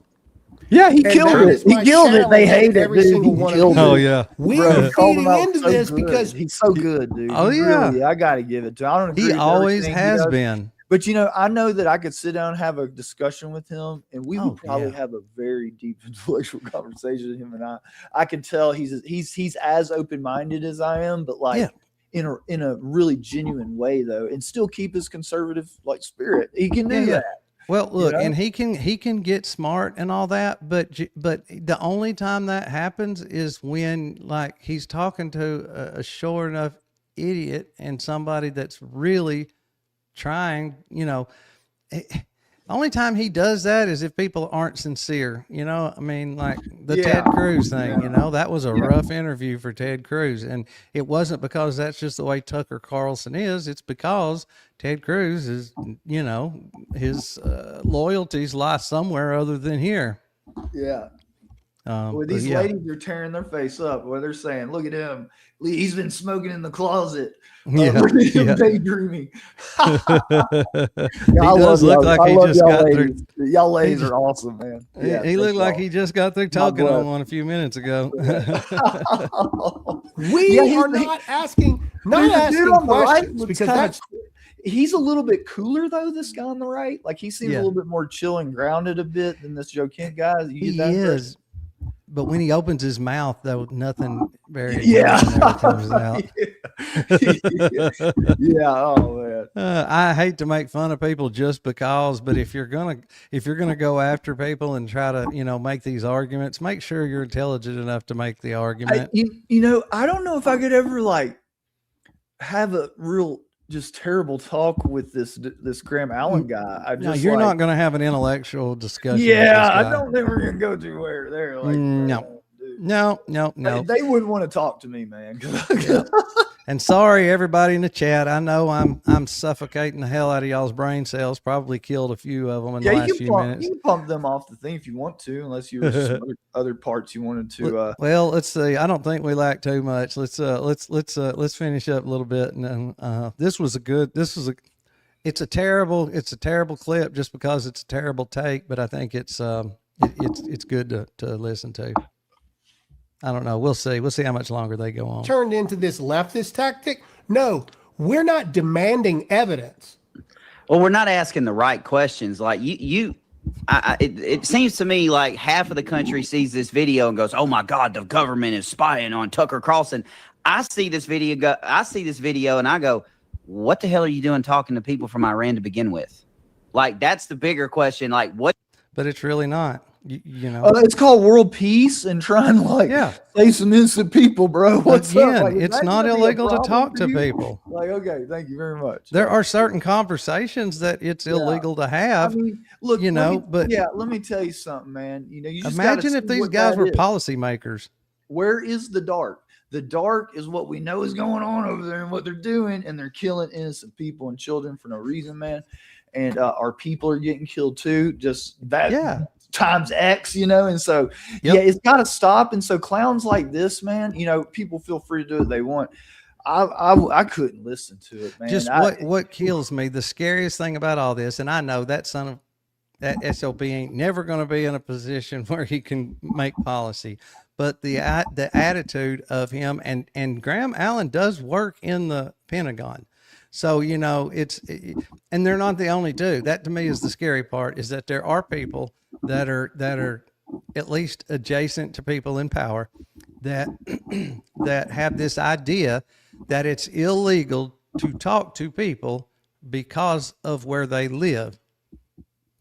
Yeah, he killed it. He killed it. They hate it, every dude. single He one of killed them. Oh yeah. We Bro, are called him feeding out into so this good. because he's so good, dude. Oh, He yeah. really, I got to give it to him. I don't agree He with always everything he has does, been. But I know that I could sit down and have a discussion with him, and we would probably yeah. have a very deep intellectual conversation. Him and I can tell he's as open minded as I am, but like in a really genuine way though, and still keep his conservative like spirit. He can do that. Well, look, and he can get smart and all that, but the only time that happens is when like he's talking to a sure enough idiot and somebody that's really trying, the only time he does that is if people aren't sincere, I mean, like the Ted Cruz thing, that was a rough interview for Ted Cruz. And it wasn't because that's just the way Tucker Carlson is. It's because Ted Cruz is, his loyalties lie somewhere other than here. Yeah. Well, these ladies are tearing their face up. Where they're saying, "Look at him. He's been smoking in the closet. Look at him daydreaming." He does look like he just got through. Y'all ladies are awesome, man. Yeah, he looked like he just got through talking on one a few minutes ago. We are not asking questions because he's a little bit cooler though. This guy on the right, like he seems a little bit more chill and grounded a bit than this Joe Kent guy. He is. But when he opens his mouth, though, nothing very comes out. Oh man. I hate to make fun of people just because, but if you're gonna go after people and try to make these arguments, make sure you're intelligent enough to make the argument. I don't know if I could ever like have a real just terrible talk with this Graham Allen guy. You're not going to have an intellectual discussion. Yeah, I don't think we're going to go too where there. Like, no. They wouldn't want to talk to me, man. And sorry, everybody in the chat. I know I'm suffocating the hell out of y'all's brain cells. Probably killed a few of them in the last few minutes. You can pump them off the thing if you want to, unless you have some other parts you wanted to. Well, let's see. I don't think we lack too much. Let's finish up a little bit. And it's a terrible clip just because it's a terrible take, but I think it's good to listen to. I don't know. We'll see. We'll see how much longer they go on. Turned into this leftist tactic. No, we're not demanding evidence. Well, we're not asking the right questions. Like it seems to me like half of the country sees this video and goes, "Oh my God, the government is spying on Tucker Carlson." I see this video, and I go, "What the hell are you doing talking to people from Iran to begin with?" Like, that's the bigger question. Like, what? But it's really not. You know, it's called world peace and trying to like save some innocent people, bro. What's again, up? Like, it's not illegal to talk to people. Like, okay, thank you very much. There are certain conversations that it's illegal to have. I mean, look, you know, but let me tell you something, man. You know, you just imagine if these guys were policymakers. Where is the dark? The dark is what we know is going on over there and what they're doing, and they're killing innocent people and children for no reason, man. And our people are getting killed too. Just that times X, you know. And so, it's got to stop. And so, clowns like this, man, you know, people feel free to do what they want. I couldn't listen to it, man. Just what kills me, the scariest thing about all this, and I know that son of that SOB ain't never going to be in a position where he can make policy. But the attitude of him, and Graham Allen does work in the Pentagon. So, you know, and they're not the only two. That to me is the scary part, is that there are people that are at least adjacent to people in power that that have this idea that it's illegal to talk to people because of where they live.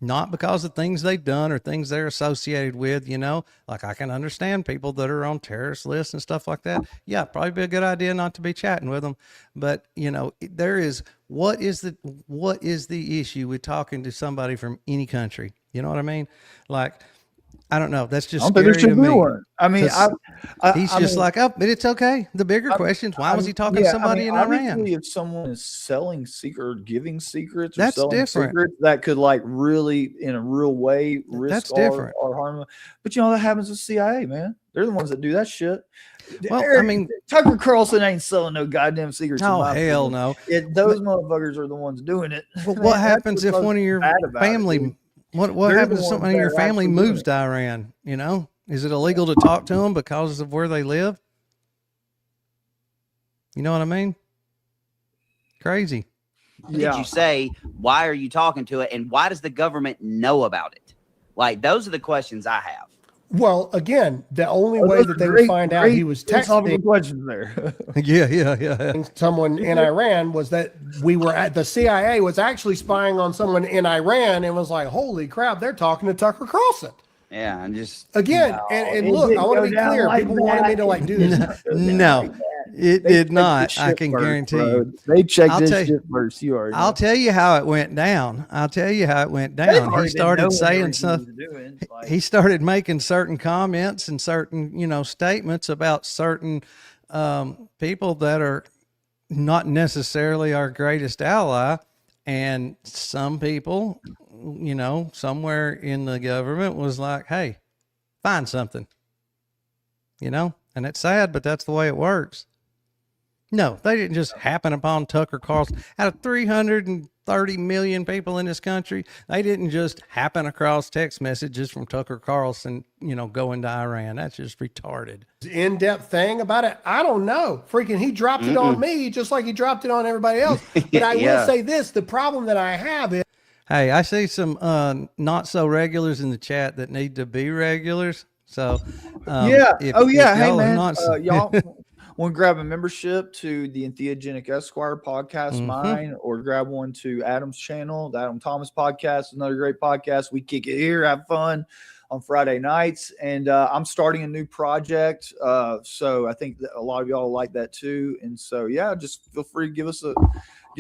Not because of things they've done or things they're associated with, you know. Like, I can understand people that are on terrorist lists and stuff like that. Yeah, probably be a good idea not to be chatting with them. But, you know, what is the issue with talking to somebody from any country? You know what I mean? Like, I don't know. That's just scary to me. I mean, he's just like, oh, but it's okay. The bigger question is, why was he talking to somebody in Iran? If someone is selling secret or giving secrets, or that's selling different. Secrets, that could like really, in a real way, risk or harm. But you know that happens with CIA, man. They're the ones that do that shit. Well, I mean, Tucker Carlson ain't selling no goddamn secrets. Oh, hell no. Those motherfuckers are the ones doing it. But what happens if one of your family? What happens if someone in your family moves to Iran? You know, is it illegal to talk to them because of where they live? You know what I mean? Crazy. Did you say, why are you talking to it? And why does the government know about it? Like, those are the questions I have. Well, again, the only way that they would find out he was texting questions there. someone in Iran was that the CIA was actually spying on someone in Iran and was like, holy crap, they're talking to Tucker Carlson. Yeah, I'm just again, and look, I want to be clear. People wanted me to like do this. No, it did not. I can guarantee you. They checked this shit first. You already know. I'll tell you how it went down. He started saying something. He started making certain comments and certain, you know, statements about certain people that are not necessarily our greatest ally. And some people, you know, somewhere in the government was like, hey, find something, you know, and it's sad, but that's the way it works. No, they didn't just happen upon Tucker Carlson. Out of 330 million people in this country, they didn't just happen across text messages from Tucker Carlson, you know, going to Iran. That's just retarded. In-depth thing about it, I don't know. Freaking, he dropped it on me just like he dropped it on everybody else. But I will say this, the problem that I have is... Hey, I see some not so regulars in the chat that need to be regulars. So, hey man, y'all want to grab a membership to the Entheogenic Esquire podcast, mine, or grab one to Adam's channel, the Adam Thomas podcast, another great podcast. We kick it here, have fun on Friday nights, and I'm starting a new project, so I think that a lot of y'all like that too. And so just feel free to give us a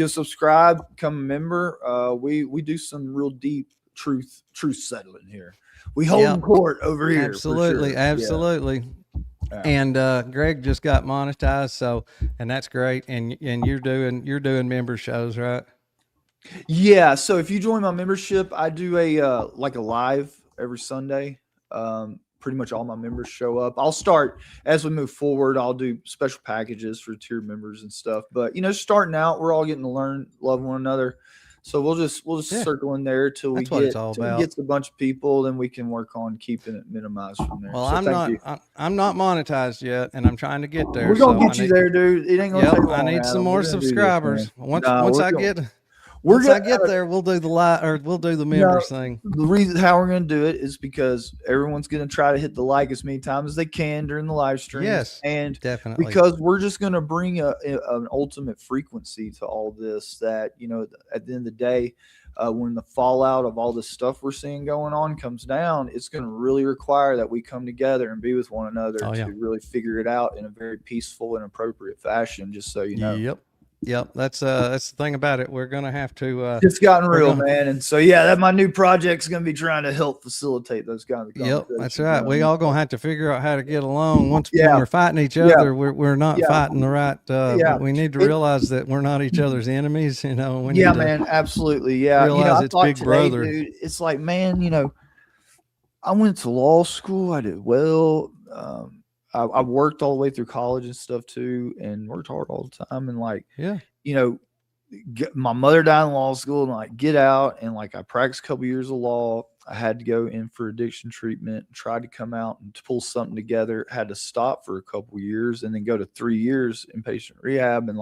subscribe, become a member. We do some real deep truth settling here. We hold in court over here. Absolutely, absolutely. Yeah. And Greg just got monetized, so, and that's great. And you're doing member shows, right? Yeah. So if you join my membership, I do a live every Sunday. Pretty much all my members show up. I'll start as we move forward. I'll do special packages for tier members and stuff. But you know, starting out, we're all getting to love one another. So we'll just circle in there till we get a bunch of people, then we can work on keeping it minimized from there. Well, so I'm not monetized yet, and I'm trying to get there. We're gonna get you there, dude. It ain't gonna take long. I need some more subscribers. Once I We're Once I gonna get there, we'll do the we'll do the members thing. the reason how we're going to do it is because everyone's going to try to hit the like as many times as they can during the live stream. Yes, and definitely. because we're just going to bring an ultimate frequency to all this. That at the end of the day, when the fallout of all this stuff we're seeing going on comes down, it's going to really require that we come together and be with one another to really figure it out in a very peaceful and appropriate fashion. Just so you know. Yep. That's the thing about it. We're gonna have to. It's gotten real, man, and so that my new project's gonna be trying to help facilitate those kinds of conversations. Yep, that's right. We all gonna have to figure out how to get along. When we're fighting each other, we're not fighting the right. We need to realize that we're not each other's enemies. We need to man, absolutely. Yeah, realize it's Big Brother. Dude, it's like, man, I went to law school. I did well. I worked all the way through college and stuff too, and worked hard all the time. And my mother died in law school, and get out and I practiced a couple years of law. I had to go in for addiction treatment, tried to come out and to pull something together, had to stop for a couple years and then go to 3 years inpatient rehab. And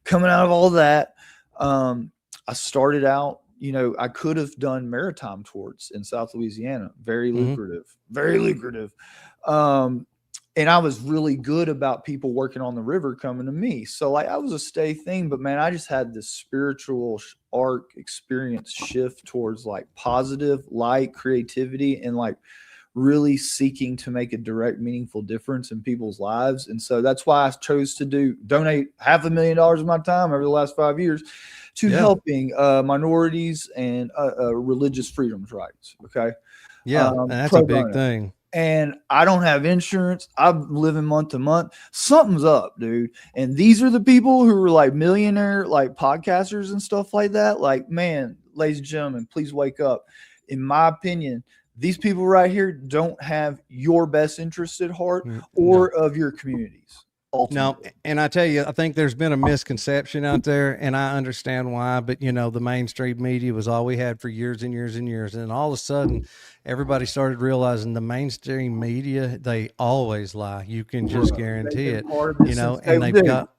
coming out of all that, I started out, I could have done maritime torts in South Louisiana. Very lucrative, very lucrative. And I was really good about people working on the river coming to me. So I was a stay thing, but man, I just had this spiritual arc experience shift towards positive light, creativity, and really seeking to make a direct, meaningful difference in people's lives. And so that's why I chose to donate $500,000 of my time over the last 5 years to helping minorities and religious freedoms rights. Okay. Yeah. And that's a big thing. And I don't have insurance. I'm living month to month. Something's up, dude. And these are the people who are millionaire, podcasters and stuff like that. Man, ladies and gentlemen, please wake up. In my opinion, these people right here don't have your best interest at heart or of your communities. Ultimately. No, and I tell you, I think there's been a misconception out there, and I understand why, but the mainstream media was all we had for years and years and years. And all of a sudden, everybody started realizing the mainstream media, they always lie. You can just guarantee it, and they've got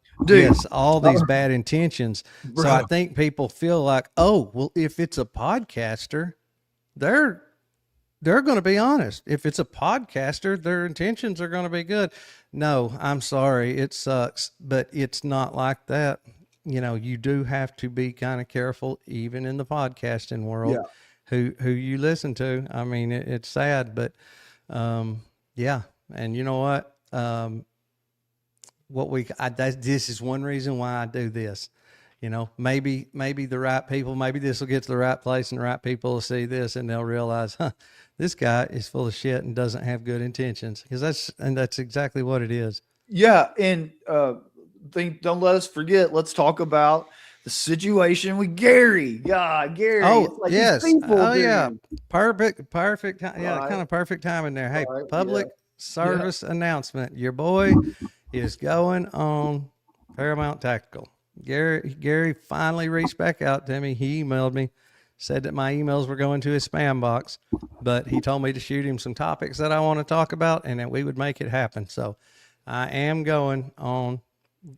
all these bad intentions. So I think people feel like, oh, well, if it's a podcaster, they're going to be honest. If it's a podcaster, their intentions are going to be good. No, I'm sorry. It sucks, but it's not like that. You do have to be kind of careful, even in the podcasting world, who you listen to. I mean, it's sad, but yeah. And you know what? This is one reason why I do this. Maybe the right people, maybe this will get to the right place and the right people will see this and they'll realize, this guy is full of shit and doesn't have good intentions. That's exactly what it is. Yeah. And don't let us forget, let's talk about the situation with Gary. God, Gary. Oh, yes. Yeah. Perfect time. Yeah, kind of perfect time in there. Hey, public service announcement. Your boy is going on Paramount Tactical. Gary finally reached back out to me. He emailed me, said that my emails were going to his spam box, but he told me to shoot him some topics that I want to talk about and that we would make it happen. So I am going on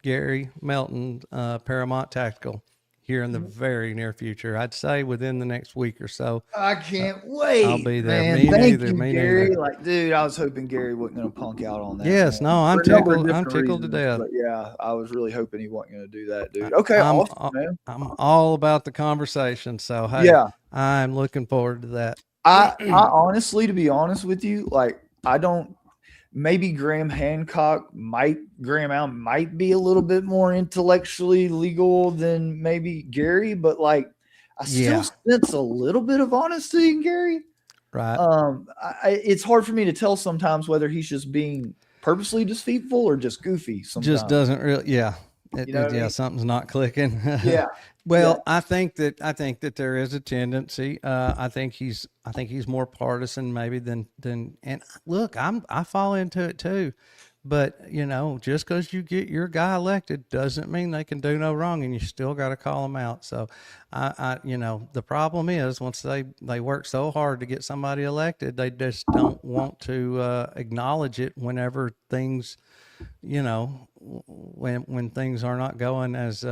Gary Melton, Paramount Tactical here in the very near future. I'd say within the next week or so. I can't wait. I'll be there. Man, Me thank neither. you, Me Gary. neither. Dude, I was hoping Gary wasn't going to punk out on that. Yes, man. no, I'm For a number of tickled. I'm different tickled to reasons, death. But yeah, I was really hoping he wasn't going to do that, dude. Okay, awesome, man. I'm all about the conversation. So hey, Yeah. I'm looking forward to that. I honestly, to be honest with you, I don't. Maybe Graham Allen might be a little bit more intellectually legal than maybe Gary, but I still sense a little bit of honesty in Gary. Right. It's hard for me to tell sometimes whether he's just being purposely deceitful or just goofy. Sometimes. Just doesn't really. Yeah. You know what I mean? Something's not clicking. Yeah. Well, I think that there is a tendency. I think he's more partisan maybe than. And look, I fall into it too. But just because you get your guy elected doesn't mean they can do no wrong, and you still got to call them out. So, the problem is once they work so hard to get somebody elected, they just don't want to acknowledge it whenever things, when things are not going as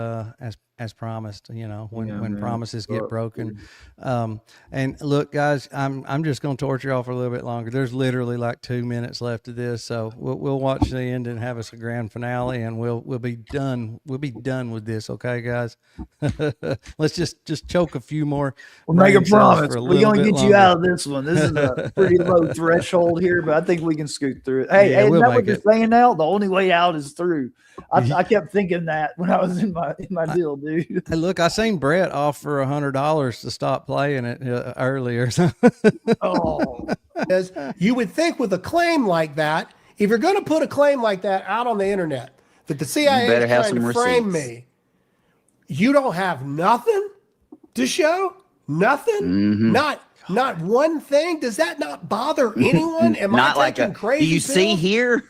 as promised, you know, when man. promises get Fuck, broken. And look, guys, I'm just going to torture y'all for a little bit longer. There's literally like 2 minutes left of this. So we'll watch the end and have us a grand finale, and we'll be done. We'll be done with this. Okay, guys, let's just choke a few more. We'll make a brain cells promise. for a We're little going to bit get you longer. out of this one. This is a pretty low threshold here, but I think we can scoot through it. Hey, Yeah, isn't we'll that what make you're it. saying now? The only way out is through. I kept thinking that when I was in my deal, dude. Hey, look, I seen Brett offer $100 to stop playing it earlier. Oh, Is you would think with a claim like that, if you're going to put a claim like that out on the internet, that the CIA better is have trying to some frame receipts. me, you don't have nothing to show? Nothing? Mm-hmm. Not one thing? Does that not bother anyone? Am Not I like taking a. crazy Do you see pills? here?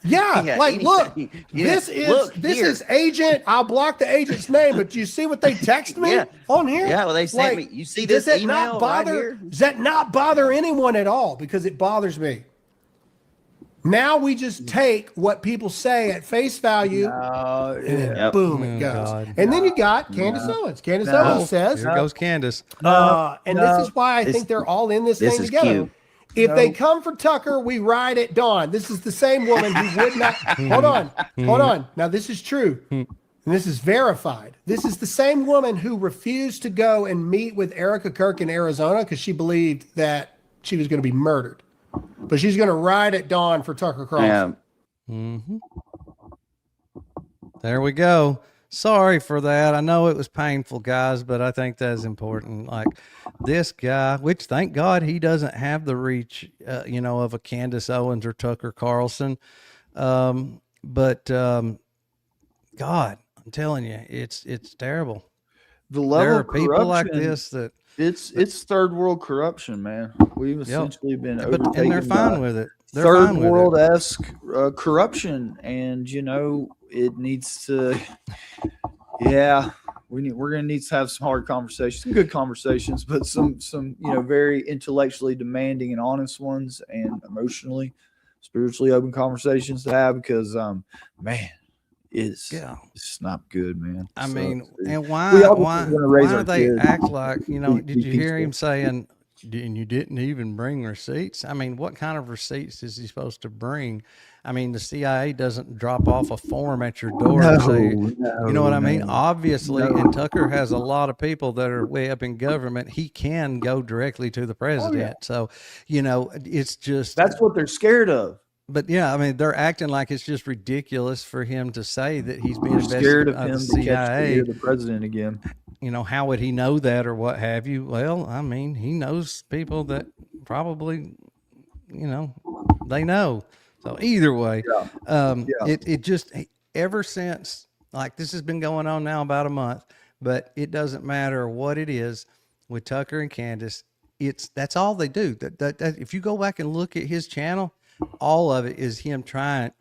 Yeah, like look, anything. Yeah, this is look this here. is agent. I'll block the agent's name, but you see what they text me Yeah. on here? Yeah, well, they sent me. You see does this that not email right bother? here? Does that not bother anyone at all? Because it bothers me. Now we just take what people say at face value, and then Yep. boom, it Oh, goes. God. And then you got Candace Owens. Candace No. Owens says, Here goes Candace. and no. this is why I This- think they're all in this this thing is together. cute. If No. they come for Tucker, we ride at dawn. This is the same woman who would not. Hold on. Now this is true, and this is verified. This is the same woman who refused to go and meet with Erica Kirk in Arizona because she believed that she was going to be murdered, but she's going to ride at dawn for Tucker Carlson. Yeah. There we go. Sorry for that. I know it was painful, guys, but I think that's important. Like this guy, which thank God he doesn't have the reach, of a Candace Owens or Tucker Carlson. But God, I'm telling you, it's terrible. the There level are of people like corruption, this that, it's third world corruption, man. We've essentially been but and overtaken they're fine by with it. They're third fine with it. world esque corruption, and it needs to. Yeah, we're gonna need to have some hard conversations, some good conversations, but some very intellectually demanding and honest ones, and emotionally, spiritually open conversations to have, because man, it's not good, man. I So, mean, and we why all why just wanna raise why our do they kids. act like, Be did you hear him peaceful. saying, and you didn't even bring receipts? I mean, what kind of receipts is he supposed to bring? I mean, the CIA doesn't drop off a form at your door and say, you know what I mean? Obviously, and Tucker has a lot of people that are way up in government. He can go directly to the president. So, it's just, That's what they're scared of. but yeah, I mean, they're acting like it's just ridiculous for him to say that he's being They're scared investigated of by him the to catch the CIA. ear of the president again. How would he know that or what have you? Well, I mean, he knows people that probably, they know. So either way, it just, ever since, like, this has been going on now about a month, but it doesn't matter what it is with Tucker and Candace. That's all they do. That if you go back and look at his channel, all of it is him trying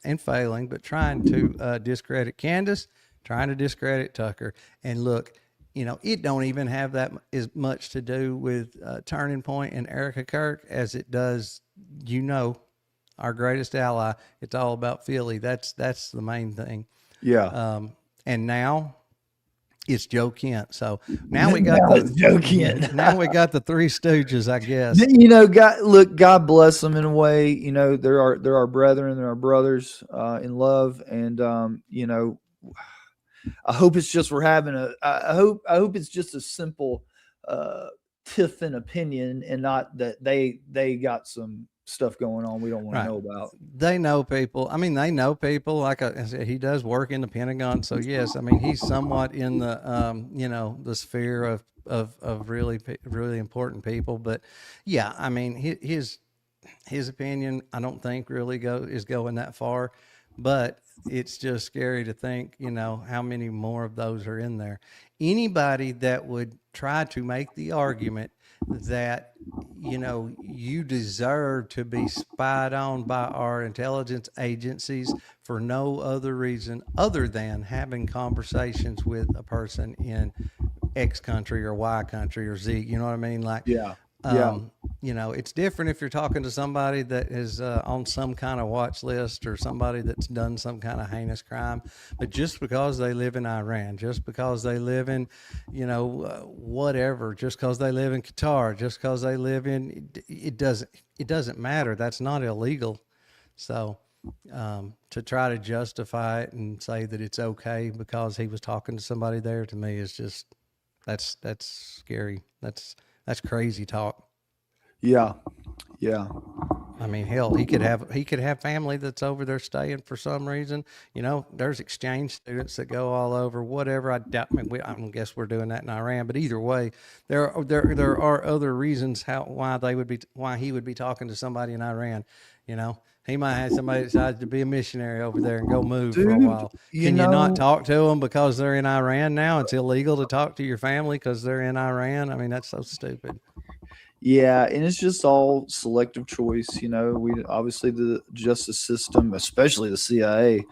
and failing, but trying to discredit Candace, trying to discredit Tucker. And look, it don't even have that as much to do with Turning Point and Erica Kirk as it does, our greatest ally. It's all about Philly. That's the main thing. Yeah. And now it's Joe Kent. So now we got Joe Kent. now we got the Three Stooges, I guess. God bless them in a way. There are brethren, there are brothers in love, and I hope it's just I hope it's just a simple tiff in opinion, and not that they got some stuff going on we don't want to know about. They know people. I mean, they know people. Like I said, he does work in the Pentagon, so yes, I mean, he's somewhat in the the sphere of really really important people. But yeah, I mean, his opinion, I don't think really is going that far. But it's just scary to think, how many more of those are in there. Anybody that would try to make the argument that, you deserve to be spied on by our intelligence agencies for no other reason other than having conversations with a person in X country or Y country or Z, you know what I mean? Like, it's different if you're talking to somebody that is on some kind of watch list or somebody that's done some kind of heinous crime. But just because they live in Iran, just because they live in, whatever, just because they live in Qatar, just because they live in, it doesn't matter. That's not illegal. So to try to justify it and say that it's okay because he was talking to somebody there, to me is just, that's scary. That's crazy talk. Yeah. Yeah. I mean, hell, he could have family that's over there staying for some reason. There's exchange students that go all over. Whatever. I doubt. I guess we're doing that in Iran. But either way, there are other reasons why he would be talking to somebody in Iran. He might have somebody decide to be a missionary over there and go move for a while. Can you not talk to them because they're in Iran now? It's illegal to talk to your family because they're in Iran. I mean, that's so stupid. Yeah, and it's just all selective choice. We obviously the justice system, especially the CIA,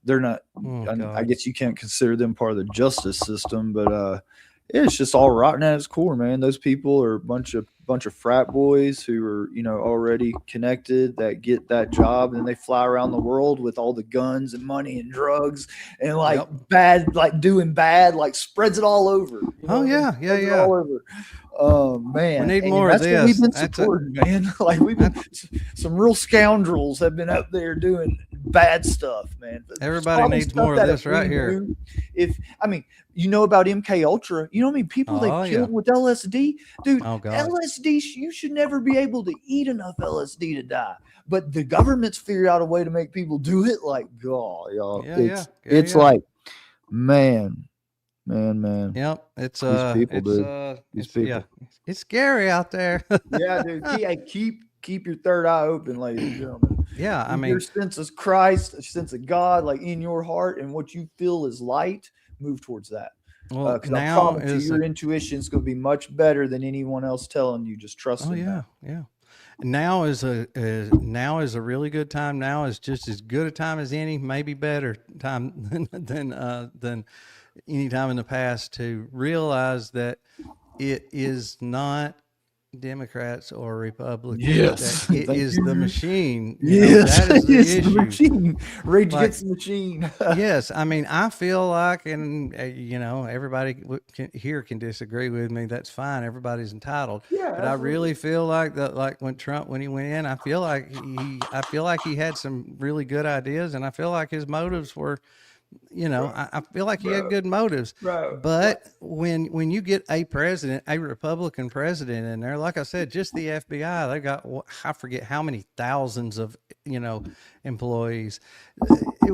they're not. I guess you can't consider them part of the justice system, but it's just all rotten at its core, man. Those people are a bunch of frat boys who are already connected that get that job, and they fly around the world with all the guns and money and drugs and doing bad, spreads it all over. Oh yeah, yeah. All over. Oh man, we need more of this. What we've been supporting, man. We've been some real scoundrels have been out there doing bad stuff, man. Everybody needs more of this right here. About MK Ultra, how many people they killed with LSD, dude? Oh, God. LSD, you should never be able to eat enough LSD to die, but the government's figured out a way to make people do it. Y'all, it's like, man. Yep, it's these people, dude. These people. Yeah, it's scary out there. Yeah, dude. Keep your third eye open, ladies and gentlemen. Yeah, I mean, your sense of Christ, a sense of God, in your heart, and what you feel is light. Move towards that. Well, now your intuition is going to be much better than anyone else telling you. Just trust. Oh yeah, yeah. Now is a really good time. Now is just as good a time as any, maybe better time than any time in the past to realize that it is not Democrats or Republicans. Yes, it is the machine. Yes, that is the machine. Rage against the machine. Yes, I mean, I feel like, and everybody here can disagree with me. That's fine. Everybody's entitled. Yeah, but absolutely. I really feel like that. Like when he went in, I feel like he had some really good ideas, and I feel like his motives were. I feel like he had good motives, but when you get a Republican president in there, like I said, just the FBI, they got, I forget how many thousands of, employees.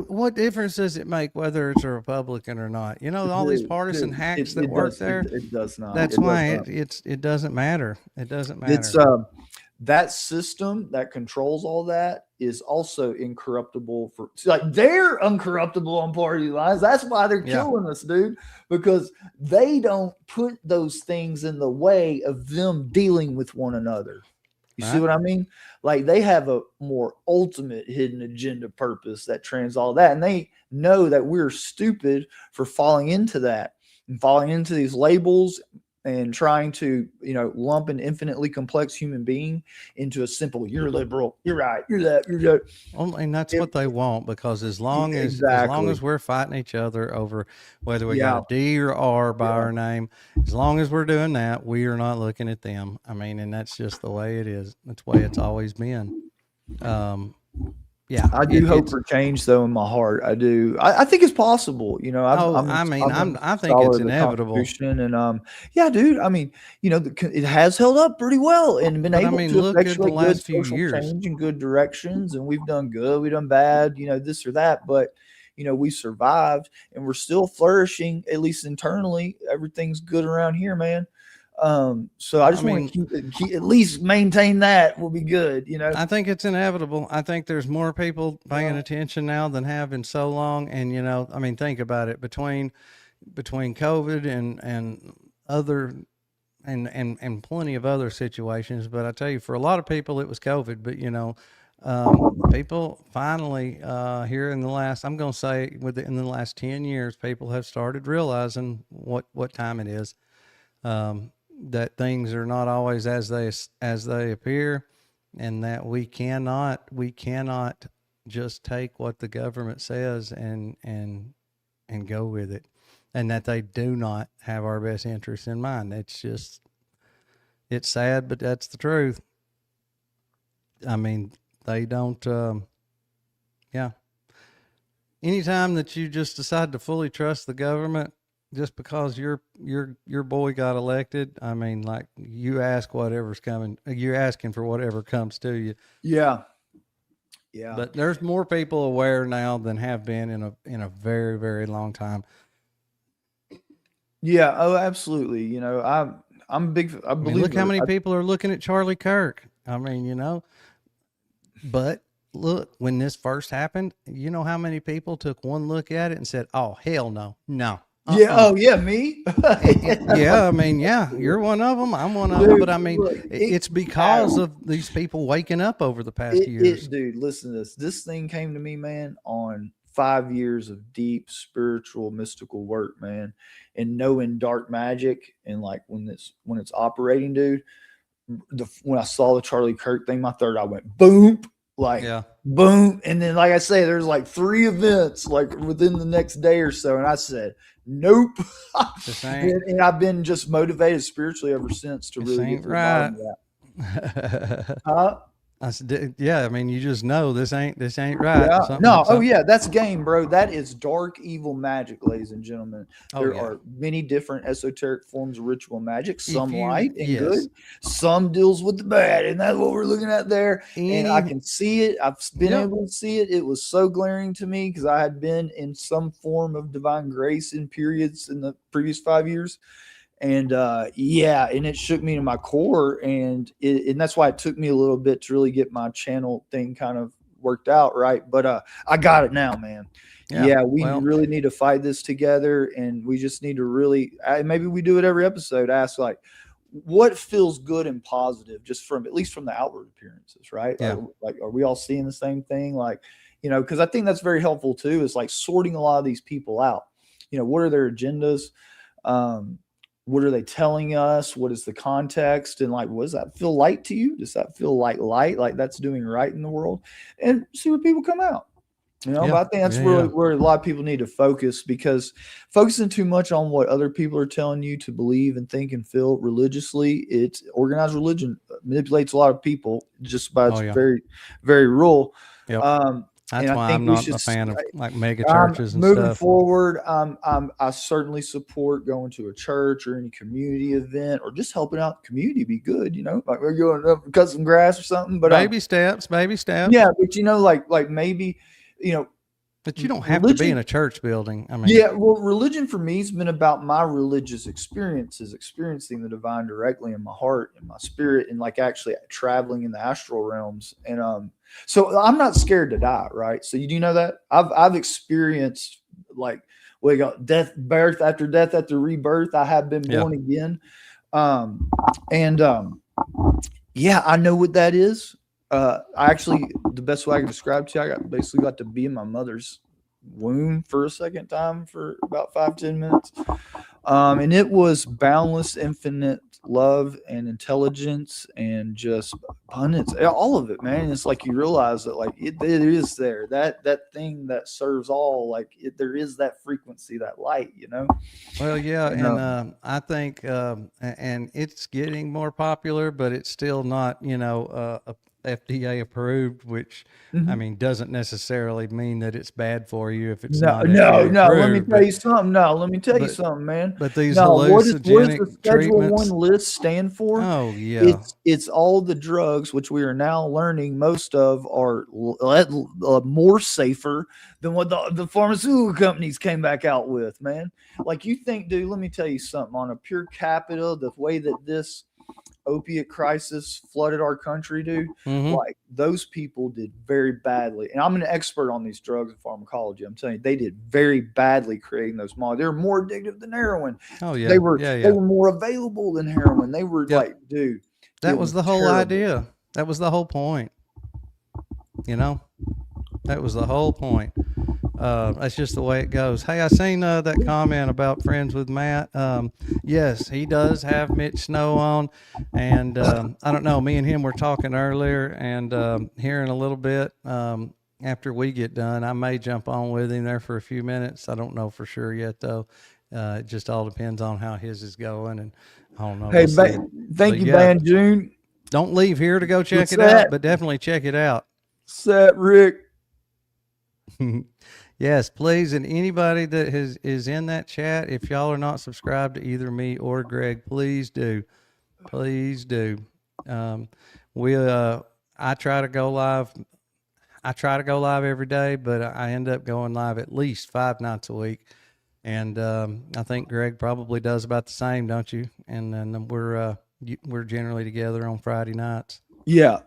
What difference does it make whether it's a Republican or not? All these partisan hacks that work there. It does not. That's why it doesn't matter. It doesn't matter. It's that system that controls all that is also incorruptible they're uncorruptible on party lines. That's why they're killing us, dude, because they don't put those things in the way of them dealing with one another. You see what I mean? They have a more ultimate hidden agenda purpose that trans all that. And they know that we're stupid for falling into that and falling into these labels and trying to, lump an infinitely complex human being into a simple, you're liberal, you're right, you're that, you're that. Well, and that's what they want, because as long as we're fighting each other over whether we got a D or R by our name, as long as we're doing that, we are not looking at them. I mean, and that's just the way it is. That's the way it's always been. Yeah, I do hope for change, though, in my heart. I do. I think it's possible. I think it's inevitable. And dude. I mean, it has held up pretty well and been able to look at the last few years, change in good directions, and we've done good, we've done bad, this or that, but we survived and we're still flourishing, at least internally. Everything's good around here, man. So I just want to keep at least maintain that will be good. I think it's inevitable. I think there's more people paying attention now than have in so long. And, think about it, between COVID and other, and plenty of other situations. But I tell you, for a lot of people, it was COVID, but people finally, here in the last, I'm going to say in the last 10 years, people have started realizing what time it is. that things are not always as they appear, and that we cannot just take what the government says and go with it, and that they do not have our best interests in mind. It's sad, but that's the truth. I mean, they don't. Yeah. Anytime that you just decide to fully trust the government just because your boy got elected, I mean, like, you ask whatever's coming. You're asking for whatever comes to you. Yeah. Yeah. But there's more people aware now than have been in a very, very long time. Yeah. Oh, absolutely. You know, I'm big. I I mean, believe. look how many people are looking at Charlie Kirk. I mean, you know, but look, when this first happened, you know how many people took one look at it and said, "Oh, hell no, no." Yeah. Oh, yeah. Me. Yeah, I mean, yeah, you're one of them. I'm one of them. Dude, But I mean, look, it's because of these people waking up over the past years. Dude, listen to this. This thing came to me, man, on 5 years of deep spiritual, mystical work, man, and knowing dark magic, and like when it's operating, dude. When I saw the Charlie Kirk thing, my third eye went boom, like Yeah. boom, and then like I say, there's like 3 events like within the next day or so, and I said, nope. This ain't, And I've been just motivated spiritually ever since to this really get ain't to the bottom right. of that. Huh? I said, yeah, I mean, you just know this ain't right. Yeah. Something- No. Oh, something- yeah. That's game, bro. That is dark, evil magic, ladies and gentlemen. Oh, There yeah. are many different esoteric forms of ritual magic. Some you- light and yes. good. Some deals with the bad, and that's what we're looking at there. And I Any- can see it. I've been Yep. able to see it. It was so glaring to me because I had been in some form of divine grace in periods in the previous 5 years. And yeah, and it shook me to my core, and that's why it took me a little bit to really get my channel thing kind of worked out, right? But I got it now, man. Yeah, we well, really need to fight this together, and we just need to really maybe we do it every episode. Ask like, what feels good and positive, just from at least from the outward appearances, right? Yeah. Like, are we all seeing the same thing? Like, you know, because I think that's very helpful too. Is like sorting a lot of these people out. You know, what are their agendas? What are they telling us? What is the context? And like, what does that feel like to you? Does that feel like light, like that's doing right in the world? And see what people come out. You know, Yeah. but I think that's Yeah, really yeah. where a lot of people need to focus, because focusing too much on what other people are telling you to believe and think and feel religiously, it's organized religion manipulates a lot of people just by its Oh, yeah. very, very rule. Yep. That's and I why think I'm we not should a fan of like mega I'm churches and moving stuff. forward, I certainly support going to a church or any community event, or just helping out the community be good, you know, like we're going up and cut some grass or something. But Baby steps. yeah, but you know, like maybe, you know, But you don't have to be religion- in a church building. I mean, yeah, well, religion for me has been about my religious experiences, experiencing the divine directly in my heart and my spirit, and like actually traveling in the astral realms. And so I'm not scared to die, right? So you do know that I've experienced like we got death, birth after rebirth. I have been Yeah. born again, and yeah, I know what that is. I actually, the best way I can describe it to you, I basically got to be in my mother's womb for a second time for about 5-10 minutes. And it was boundless, infinite love and intelligence and just abundance, all of it, man. It's like you realize that like it is there, that thing that serves all, like there is that frequency, that light, you know? well, yeah, And, and I think, and it's getting more popular, but it's still not, you know, FDA approved, which I mean doesn't necessarily mean that it's bad for you if it's not. No. FDA Let me approved, tell you something. No, let me tell you but- something, man. But these No, what does the hallucinogenic Schedule treatments. 1 list stand for? Oh yeah, It's all the drugs, which we are now learning most of are more safer than what the pharmaceutical companies came back out with, man. Like you think, dude, let me tell you something. On a pure capita, the way that this opiate crisis flooded our country, dude, Mhm. like those people did very badly. And I'm an expert on these drugs and pharmacology. I'm telling you, they did very badly creating those molecules. They were more addictive than heroin. Oh yeah, They were yeah. they were more available than heroin. They were Yep. like, dude, That it was the whole terrible. idea. That was the whole point. You know, that was the whole point. That's just the way it goes. Hey, I seen that comment about friends with Matt. Yes, he does have Mitch Snow on, and I don't know. Me and him were talking earlier, and here in a little bit, after we get done, I may jump on with him there for a few minutes. I don't know for sure yet, though. It just all depends on how his is going, and I don't know. Hey, We'll see. thank But you, yeah. Ban June. Don't leave here to go check What's it that? out, but definitely check it out. Set Rick. Yes, please. And anybody that is in that chat, if y'all are not subscribed to either me or Greg, please do. Please do. I try to go live. I try to go live every day, but I end up going live at least 5 nights a week. And I think Greg probably does about the same, don't you? And then we're generally together on Friday nights. Yeah.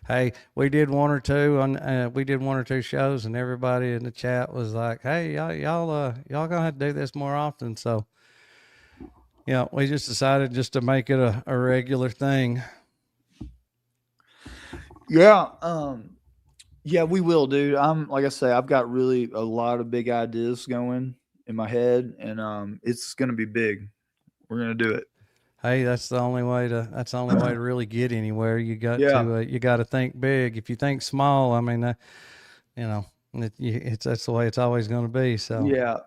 Hey, we did one or two shows, and everybody in the chat was like, "Hey, y'all gonna have to do this more often." So, yeah, we just decided just to make it a regular thing. Yeah. Yeah, we will, dude. Like I say, I've got really a lot of big ideas going in my head, and it's gonna be big. We're gonna do it. Hey, that's the only way to really get anywhere. You got Yeah. you got to think big. If you think small, I mean, that's the way it's always going to be. So Yeah.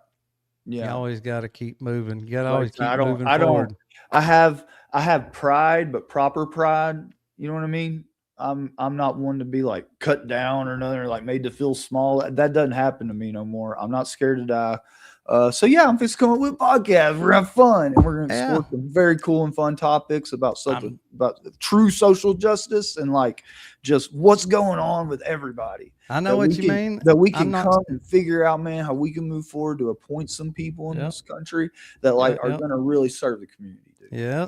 you Yeah. always got to keep moving. You got to Like always keep I moving don't forward. I have pride, but proper pride. You know what I mean? I'm not one to be like cut down or nothing, or like made to feel small. That doesn't happen to me no more. I'm not scared to die. So yeah, I'm just coming with podcasts. We're gonna have fun, and we're gonna explore some very cool and fun topics about about true social justice and like just what's going on with everybody. I know what you mean. That we can come and figure out, man, how we can move forward to appoint some people in this country that like are gonna really serve the community, dude. Yeah.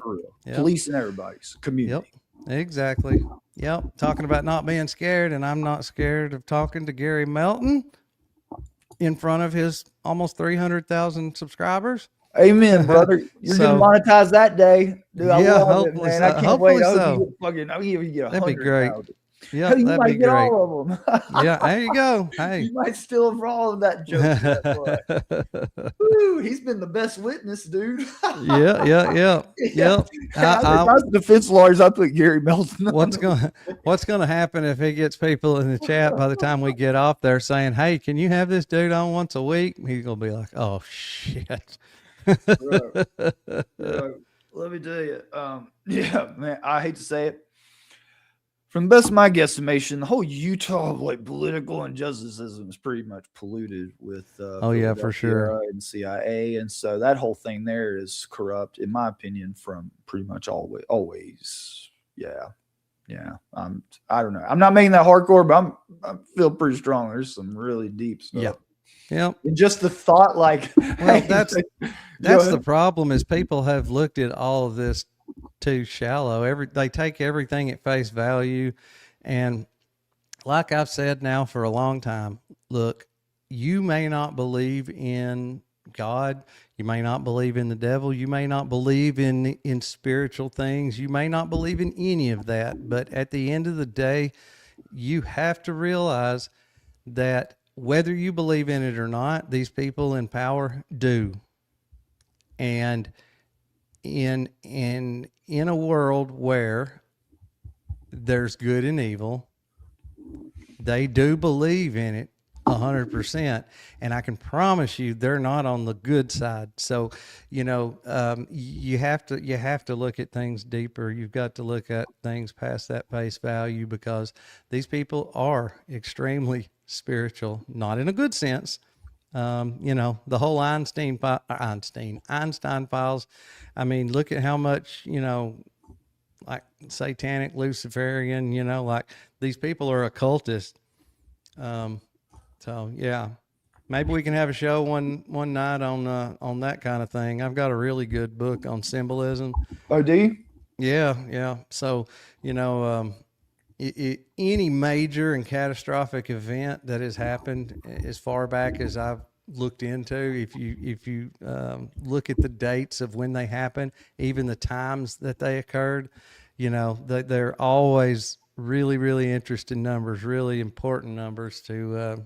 Policing everybody's community. Yep. Exactly. Yep. Talking about not being scared, and I'm not scared of talking to Gary Melton in front of his almost 300,000 subscribers. Amen, brother. You're gonna monetize that day, dude. I love it, man. I can't wait. I'll give you that'd be great. Yeah, you that'd might be get great. all of them. Yeah, there you go. Hey, you might steal for all of that joke. Woo, he's been the best witness, dude. yeah. I defense lawyers. I put Gary Melton. What's gonna happen if he gets people in the chat by the time we get off there saying, "Hey, can you have this dude on once a week?" He's gonna be like, "Oh shit." Let me tell you, yeah, man. I hate to say it. From the best of my guesstimation, the whole Utah like political injustice system is pretty much polluted with for sure, and CIA, and so that whole thing there is corrupt, in my opinion, from pretty much always. Yeah. I don't know. I'm not making that hardcore, but I feel pretty strong. There's some really deep stuff. Yeah. And just the thought, like, well, that's the problem is people have looked at all of this too shallow. They take everything at face value, and like I've said now for a long time, look, you may not believe in God, you may not believe in the devil, you may not believe in spiritual things, you may not believe in any of that, but at the end of the day, you have to realize that whether you believe in it or not, these people in power do. And in a world where there's good and evil, they do believe in it 100%, and I can promise you they're not on the good side. So you have to look at things deeper. You've got to look at things past that face value, because these people are extremely spiritual, not in a good sense. The whole Einstein files. I mean, look at how much, like satanic Luciferian, like these people are occultists. So yeah, maybe we can have a show one night on that kind of thing. I've got a really good book on symbolism. Oh, do you? Yeah. So, any major and catastrophic event that has happened as far back as I've looked into, if you look at the dates of when they happened, even the times that they occurred, they're always really, really interesting numbers, really important numbers to,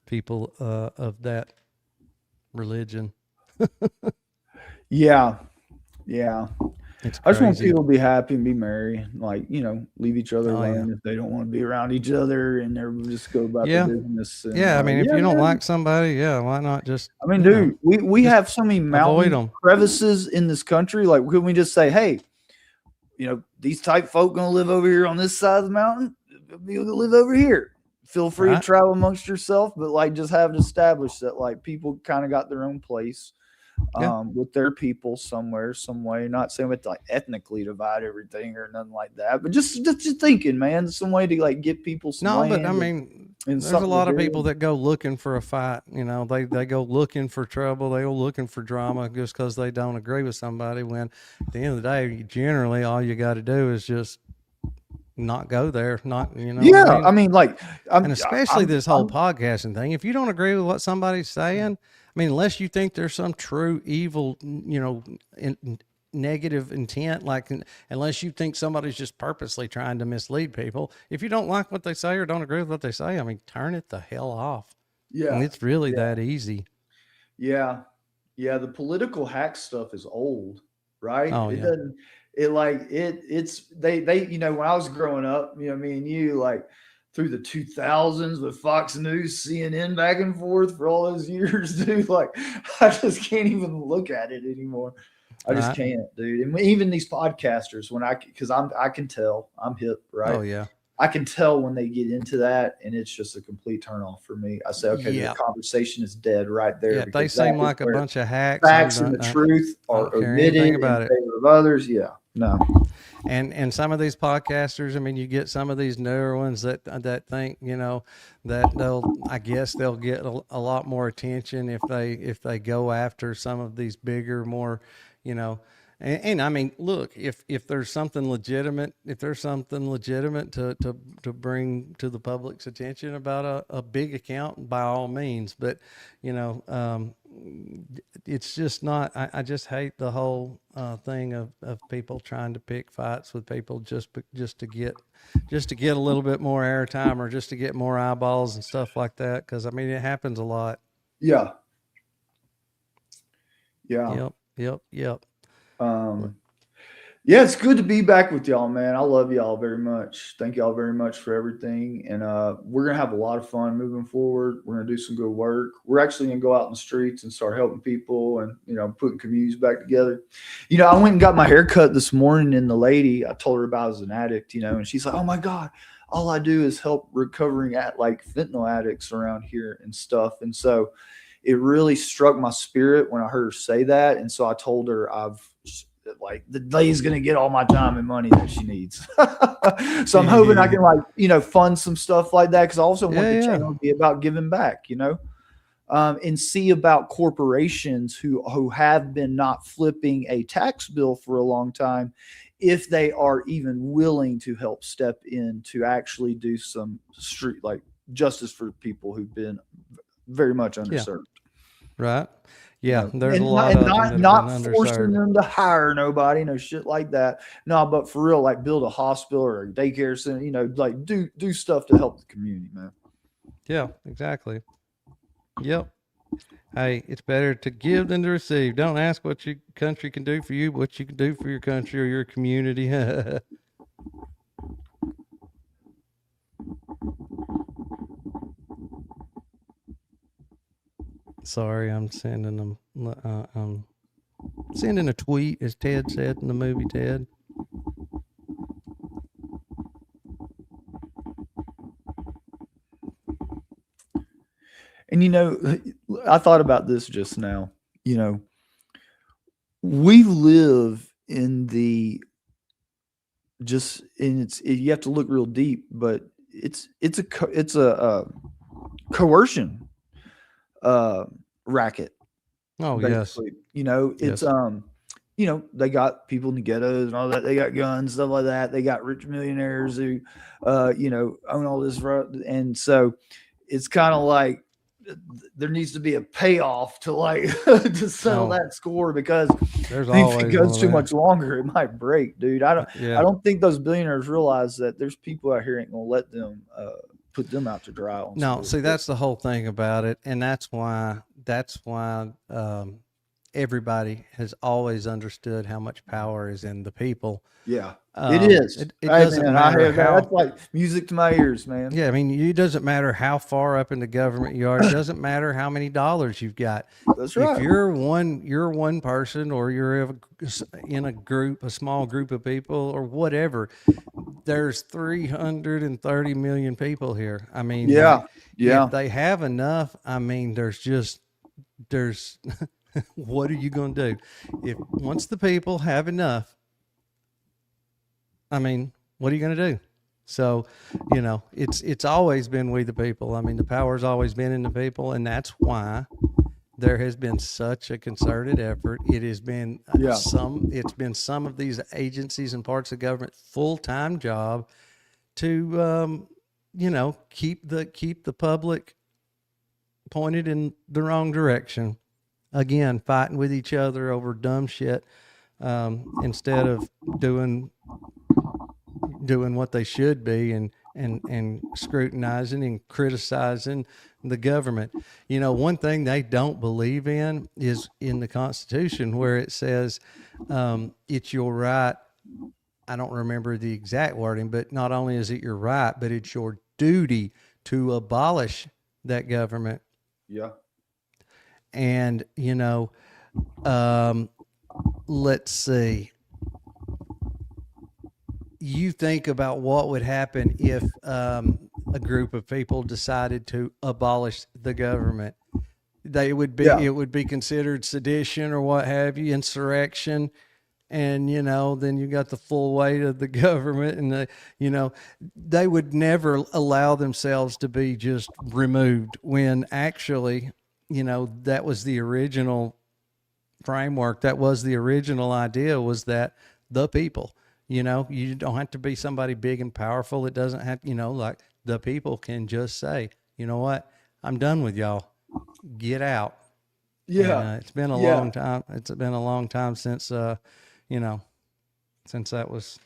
people of that religion. Yeah. Yeah. It's I just want crazy. people to be happy and be merry, like, leave each other Oh, yeah. alone if they don't want to be around each other, and everybody just go about Yeah. their business. And, Yeah, I mean, if you don't man. like somebody, yeah, why not just? I mean, dude, we just have so many avoid mountain 'em. crevices in this country. Like, couldn't we just say, hey, these type folk gonna live over here on this side of the mountain? You'll live over here. Feel free to Right. travel amongst yourself, but like just have it established that like people kind of got their own place Yeah. with their people somewhere, some way. Not saying we have to like ethnically divide everything or nothing like that, but just thinking, man, some way to like get people some No, land. but I mean, and there's a something to lot of do. people that go looking for a fight. They go looking for trouble. They go looking for drama just because they don't agree with somebody. When at the end of the day, generally, all you got to do is just not go there. Not, what Yeah, I mean? I mean, like, And especially this whole podcasting thing. If you don't agree with what somebody's saying, I mean, unless you think there's some true evil, negative intent, like unless you think somebody's just purposely trying to mislead people, if you don't like what they say or don't agree with what they say, I mean, turn it the hell off. yeah, And it's really that easy. yeah, yeah. The political hack stuff is old, right? Oh, It yeah. doesn't. It's they when I was growing up, me and you like through the 2000s with Fox News, CNN back and forth for all those years, dude. Like, I just can't even look at it anymore. I just Right. can't, dude. And even these podcasters, because I can tell I'm hip, right? Oh, yeah. I can tell when they get into that, and it's just a complete turnoff for me. I say, okay, Yeah. the conversation is dead right there. Yeah, they because that seem is like a where bunch of hacks. facts and the I truth are don't care omitted anything in about it. favor of others. Yeah, no. And some of these podcasters, I mean, you get some of these newer ones that think, that I guess they'll get a lot more attention if they go after some of these bigger, more, and I mean, look, if there's something legitimate, to bring to the public's attention about a big account, by all means, but it's just not. I just hate the whole thing of people trying to pick fights with people just to get a little bit more airtime or just to get more eyeballs and stuff like that. Because I mean, it happens a lot. Yeah. Yeah. Yep. Yeah, it's good to be back with y'all, man. I love y'all very much. Thank y'all very much for everything. And we're going to have a lot of fun moving forward. We're going to do some good work. We're actually going to go out in the streets and start helping people and, putting communities back together. I went and got my hair cut this morning, and the lady, I told her about I was an addict, and she's like, oh my God, all I do is help recovering fentanyl addicts around here and stuff. And so it really struck my spirit when I heard her say that. And so I told her the lady's going to get all my time and money that she needs. So I'm hoping I can fund some stuff like that. Cause I also want the channel to be about giving back, and see about corporations who have been not flipping a tax bill for a long time, if they are even willing to help step in to actually do some justice for people who've been very much underserved. Right. Yeah, there's and a lot of them that have not been forcing underserved. them to hire nobody, no shit like that. No, but for real, like build a hospital or a daycare center, like do stuff to help the community, man. Yeah, exactly. Yep. Hey, it's better to give than to receive. Don't ask what your country can do for you, what you can do for your country or your community. Sorry, I'm sending them. Sending a tweet, as Ted said in the movie Ted. And I thought about this just now. We live in you have to look real deep, but it's a coercion racket. Oh, basically. yes. It's they got people in the ghettos and all that. They got guns, stuff like that. They got rich millionaires who own all this, and so it's kind of like there needs to be a payoff to like to settle No. that score, because There's if always it one goes of too them. much longer, it might break, dude. I Yeah. don't think those billionaires realize that there's people out here ain't gonna let them put them out to dry on some No, bullshit. see, that's the whole thing about it, and that's why everybody has always understood how much power is in the people. Yeah, Um, it is. It Hey, doesn't man, matter how. that's like music to my ears, man. Yeah, I mean, it doesn't matter how far up in the government you are. It doesn't matter how many dollars you've got. That's If right. you're one person, or you're in a group, a small group of people, or whatever, there's 330 million people here. I mean, Yeah, yeah, if they have enough, I mean, there's what are you going to do? If once the people have enough, I mean, what are you going to do? So, it's always been we the people. I mean, the power's always been in the people, and that's why there has been such a concerted effort. It has been Yeah. some of these agencies and parts of government full-time job to keep the public pointed in the wrong direction. Again, fighting with each other over dumb shit, instead of doing what they should be, and scrutinizing and criticizing the government. One thing they don't believe in is in the Constitution, where it says it's your right. I don't remember the exact wording, but not only is it your right, but it's your duty to abolish that government. yeah. And, let's see. You think about what would happen if a group of people decided to abolish the government. It would be considered sedition or what have you, insurrection. And, then you got the full weight of the government, and they would never allow themselves to be just removed, when actually, that was the original framework. That was the original idea, was that the people, you don't have to be somebody big and powerful. It doesn't have, like the people can just say, you know what, I'm done with y'all. Get out. Yeah. And, it's been a long time. It's been a long time since, since that was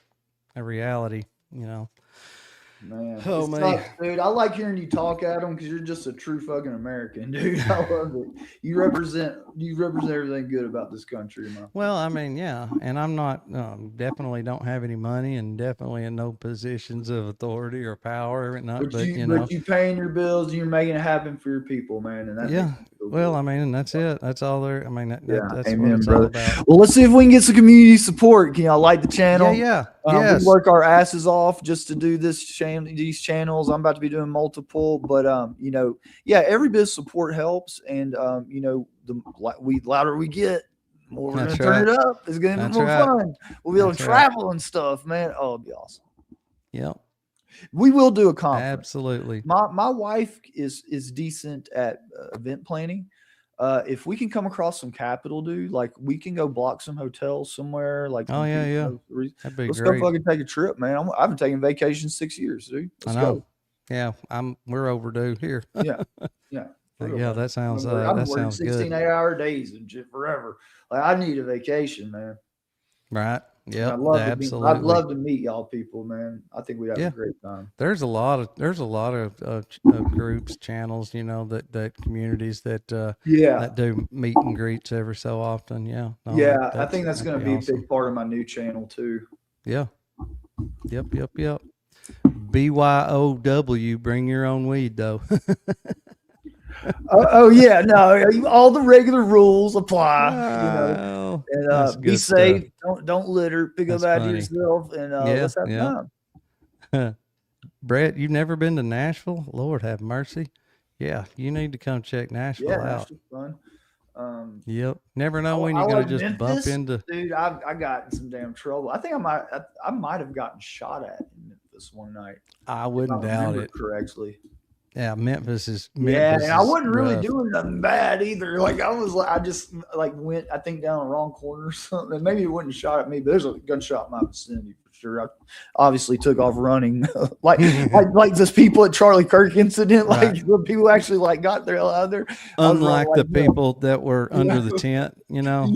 a reality, Man, Oh, it man. sucks, dude. I like hearing you talk, Adam, because you're just a true fucking American, dude. I love it. You represent everything good about this country, man. Well, I mean, yeah, and I'm not definitely don't have any money, and definitely in no positions of authority or power, and not. But you paying your bills and you're making it happen for your people, man. And that yeah. makes me feel Well, good. I mean, and that's it. That's all there. I mean, that's Amen, what it's brother. all about. Well, let's see if we can get some community support. Can y'all like the channel? Yeah. We Yes. work our asses off just to do these channels. I'm about to be doing multiple, but every bit of support helps, and the louder we get, more we're That's gonna turn right. it up. It's gonna be That's more right. fun. We'll be able to That's right. travel and stuff, man. Oh, it'll be awesome. Yep. We will do a conference. Absolutely. My wife is decent at event planning. If we can come across some capital, dude, like we can go block some hotels somewhere. Like, Oh, yeah. That'd be let's great. go fucking take a trip, man. I've been taking vacation 6 years, dude. Let's I know. go. Yeah, we're overdue here. Yeah. But yeah, that sounds I've been that working sounds 16 good. 8-hour days and shit forever. Like, I need a vacation, man. Right. Yep. I'd Absolutely. love to meet y'all people, man. I think we'd have Yeah. a great time. There's a lot of groups, channels, that communities that that do meet and greets every so often. Yeah. No, I think that's going to be awesome. a big part of my new channel too. Yeah. Yep. BYOW. Bring your own weed though. Oh yeah, no, all the regular rules apply. Wow. And That's be good safe. Don't litter. Pick up That's after funny. yourself, and let's have time. Brett, you've never been to Nashville? Lord have mercy. Yeah, you need to come check Nashville Yeah, out. that's just fun. Yep. Never know when I you're gonna like just bump Memphis. into. Dude, I got in some damn trouble. I think I might have gotten shot at in Memphis one night. I If wouldn't I doubt remember it. correctly. Yeah, Memphis is. Yeah, and I wasn't really rough. doing nothing bad either. Like I just went, I think, down the wrong corner or something. Maybe it wasn't shot at me, but there's a gunshot in my vicinity for pastor. I obviously took off running, like this people at Charlie Kirk incident, like Right. the people actually like got their hell out of there. I was Unlike running the like them. people that were under the tent, Yeah.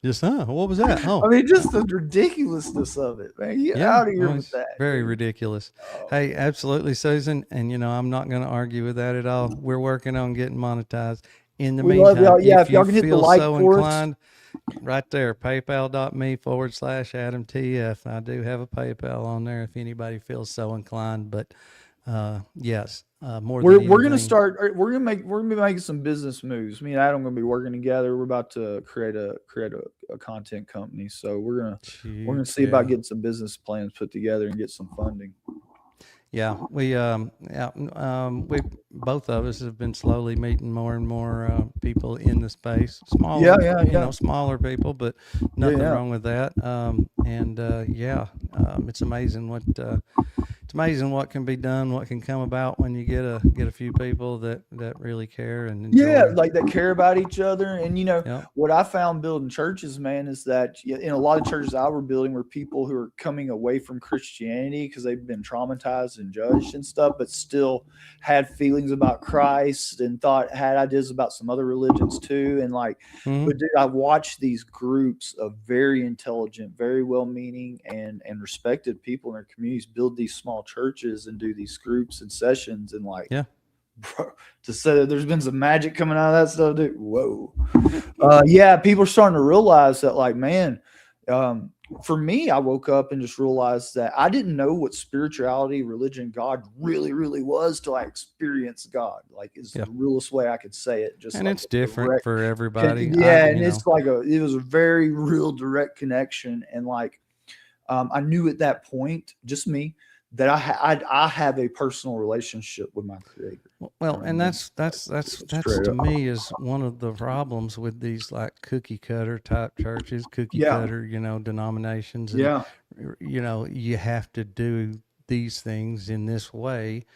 just, what was that? I Oh, mean, just the ridiculousness of it, man. Get yeah, out of here well, with it's that. very dude. ridiculous. Oh. Hey, absolutely, Susan. And, I'm not going to argue with that at all. We're working on getting monetized. In the We love meantime, y'all. Yeah, if if y'all you can hit the feel like so for us. inclined, right there, paypal.me/AdamTF. I do have a PayPal on there if anybody feels so inclined. But yes, more We're than gonna anything, start. We're gonna be making some business moves. Me and Adam gonna be working together. We're about to create a content company. So we're gonna see about getting some business plans put together and get some funding. Yeah, we both of us have been slowly meeting more and more people in the space. Smaller, Yeah. smaller people, but nothing Yeah. wrong with that. It's amazing what can be done, what can come about when you get a few people that really care and enjoy. Yeah, like that care about each other. And Yeah. what I found building churches, man, is that in a lot of churches I were building were people who are coming away from Christianity because they've been traumatized and judged and stuff, but still had feelings about Christ and had ideas about some other religions too. And but dude, I watched these groups of very intelligent, very well-meaning and respected people in their communities build these small churches and do these groups and sessions and Yeah. Bro, to say that there's been some magic coming out of that stuff, dude. Whoa. Yeah, people are starting to realize that, man, for me, I woke up and just realized that I didn't know what spirituality, religion, God really, really was till I experienced God. Is the realest way I could say it. Just and it's different for everybody. Yeah, it's it was a very real direct connection. And I knew at that point, just me, that I have a personal relationship with my Creator. Well, and that's to me is one of the problems with these cookie cutter type churches, cutter, denominations. And, you have to do these things in this way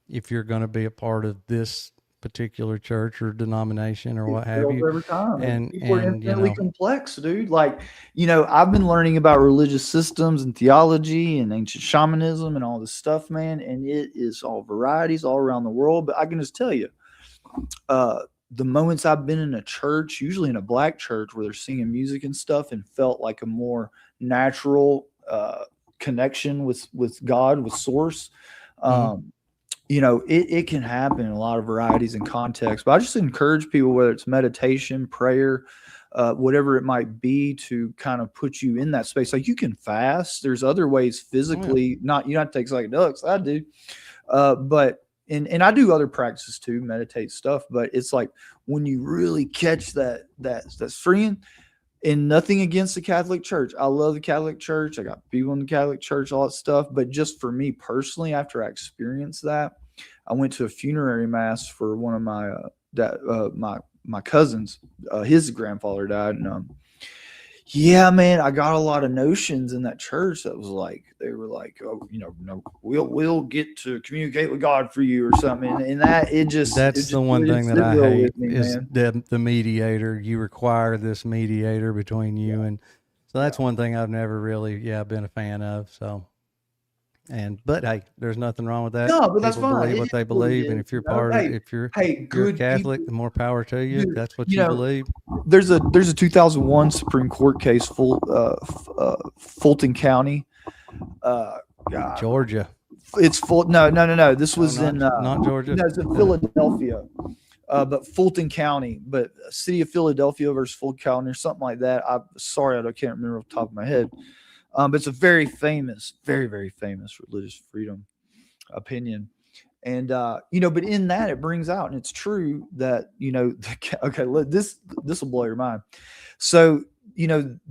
if you're going to be a part of this particular church or denomination or what have you. Every time. And people are infinitely complex, dude. I've been learning about religious systems and theology and ancient shamanism and all this stuff, man. And it is all varieties all around the world. But I can just tell you, the moments I've been in a church, usually in a black church where they're singing music and stuff, and felt like a more natural connection with God, with Source. It can happen in a lot of varieties and contexts, but I just encourage people, whether it's meditation, prayer, whatever it might be, to kind of put you in that space. You can fast. There's other ways physically, you don't have to take psychedelics. I do. And I do other practices too, meditate stuff, but it's when you really catch that's freeing. And nothing against the Catholic Church. I love the Catholic Church. I got people in the Catholic Church, all that stuff. But just for me personally, after I experienced that, I went to a funerary mass for one of my cousins. His grandfather died, and yeah, man, I got a lot of notions in that church that was they were oh, we'll get to communicate with God for you or something. And that's the one thing that I hate is the mediator. You require this mediator between you. And so that's one thing I've never really, been a fan of. So, but hey, there's nothing wrong with that. No, but that's People fine. believe what they believe. And if you're if you're Catholic, the more power to you. That's what you believe. There's a 2001 Supreme Court case, Fulton County, Georgia. It's full. No. This was not Georgia. No, it's in Philadelphia, but Fulton County, but city of Philadelphia versus Fulton County or something like that. I'm sorry, I can't remember off the top of my head. But it's a very famous, very, very famous religious freedom opinion. And, but in that it brings out, and it's true that, this will blow your mind. So,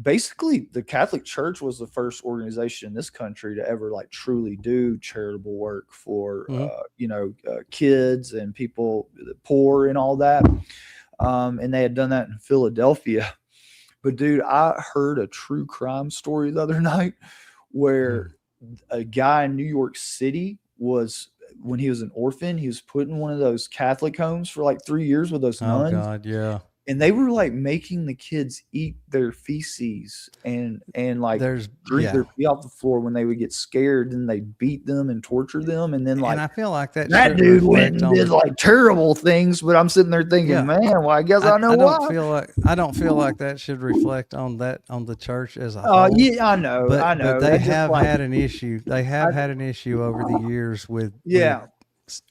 basically the Catholic Church was the first organization in this country to ever truly do charitable work for, kids and people poor and all that. And they had done that in Philadelphia. But dude, I heard a true crime story the other night where a guy in New York City when he was an orphan, he was put in one of those Catholic homes for 3 years with those nuns. Oh God, yeah. and they were like making the kids eat their feces and like There's drink yeah. their pee off the floor when they would get scared. Then they beat them and torture them, and then like And I feel like that that should dude went reflect and on did the, like terrible things. But I'm sitting there thinking, Yeah. man, well, I guess I know I why. don't feel like that should reflect on the church as a Oh whole. yeah, I know, But I know. but they That's just have like, had an issue. They have had an issue over the years with yeah.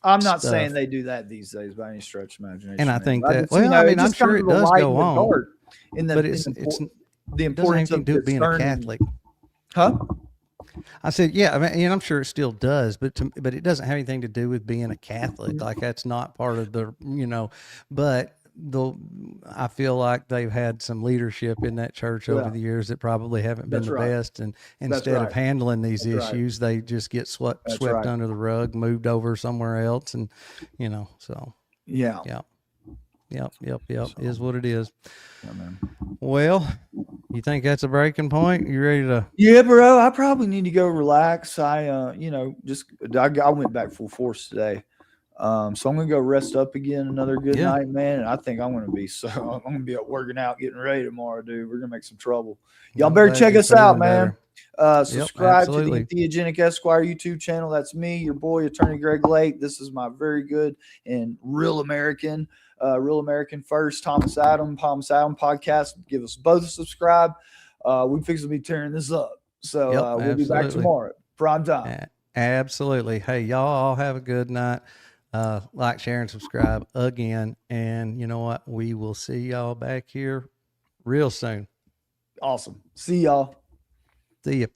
I'm not stuff. saying they do that these days by any stretch of imagination. And I man. think But that just, you know, I it mean I'm just comes sure to it the does light go and the on, dark in the but in it's the, it the doesn't have importance anything of to do with being a discerning. Catholic. Huh? I said, yeah, I mean, and I'm sure it still does, but it doesn't have anything to do with being a Catholic. Like that's not part of the, but I feel like they've had some leadership in that church over Yeah. the years that probably haven't been That's the right. best. And instead right. of handling these That's right. issues, they just get swept That's swept right. under the rug, moved over somewhere else. And, so Yeah. yep. Is what it is. Yeah, man. Well, you think that's a breaking point? You ready to? Yeah, bro. I probably need to go relax. I went back full force today. So I'm gonna go rest up again. Another good Yeah. night, man. And I think I'm gonna be up working out, getting ready tomorrow, dude. We're gonna make some trouble. Y'all I'm better glad check you're us out, feeling man. better. Subscribe to the absolutely. Theogenic Esquire YouTube channel. That's me, your boy, Attorney Greg Lake. This is my very good and real American first, Thomas Adam podcast. Give us both a subscribe. We fix to be tearing this up. So we'll be back tomorrow. Prime time. Absolutely. Hey, y'all all have a good night. Like, share, and subscribe again. And you know what? We will see y'all back here real soon. Awesome. See y'all. See you.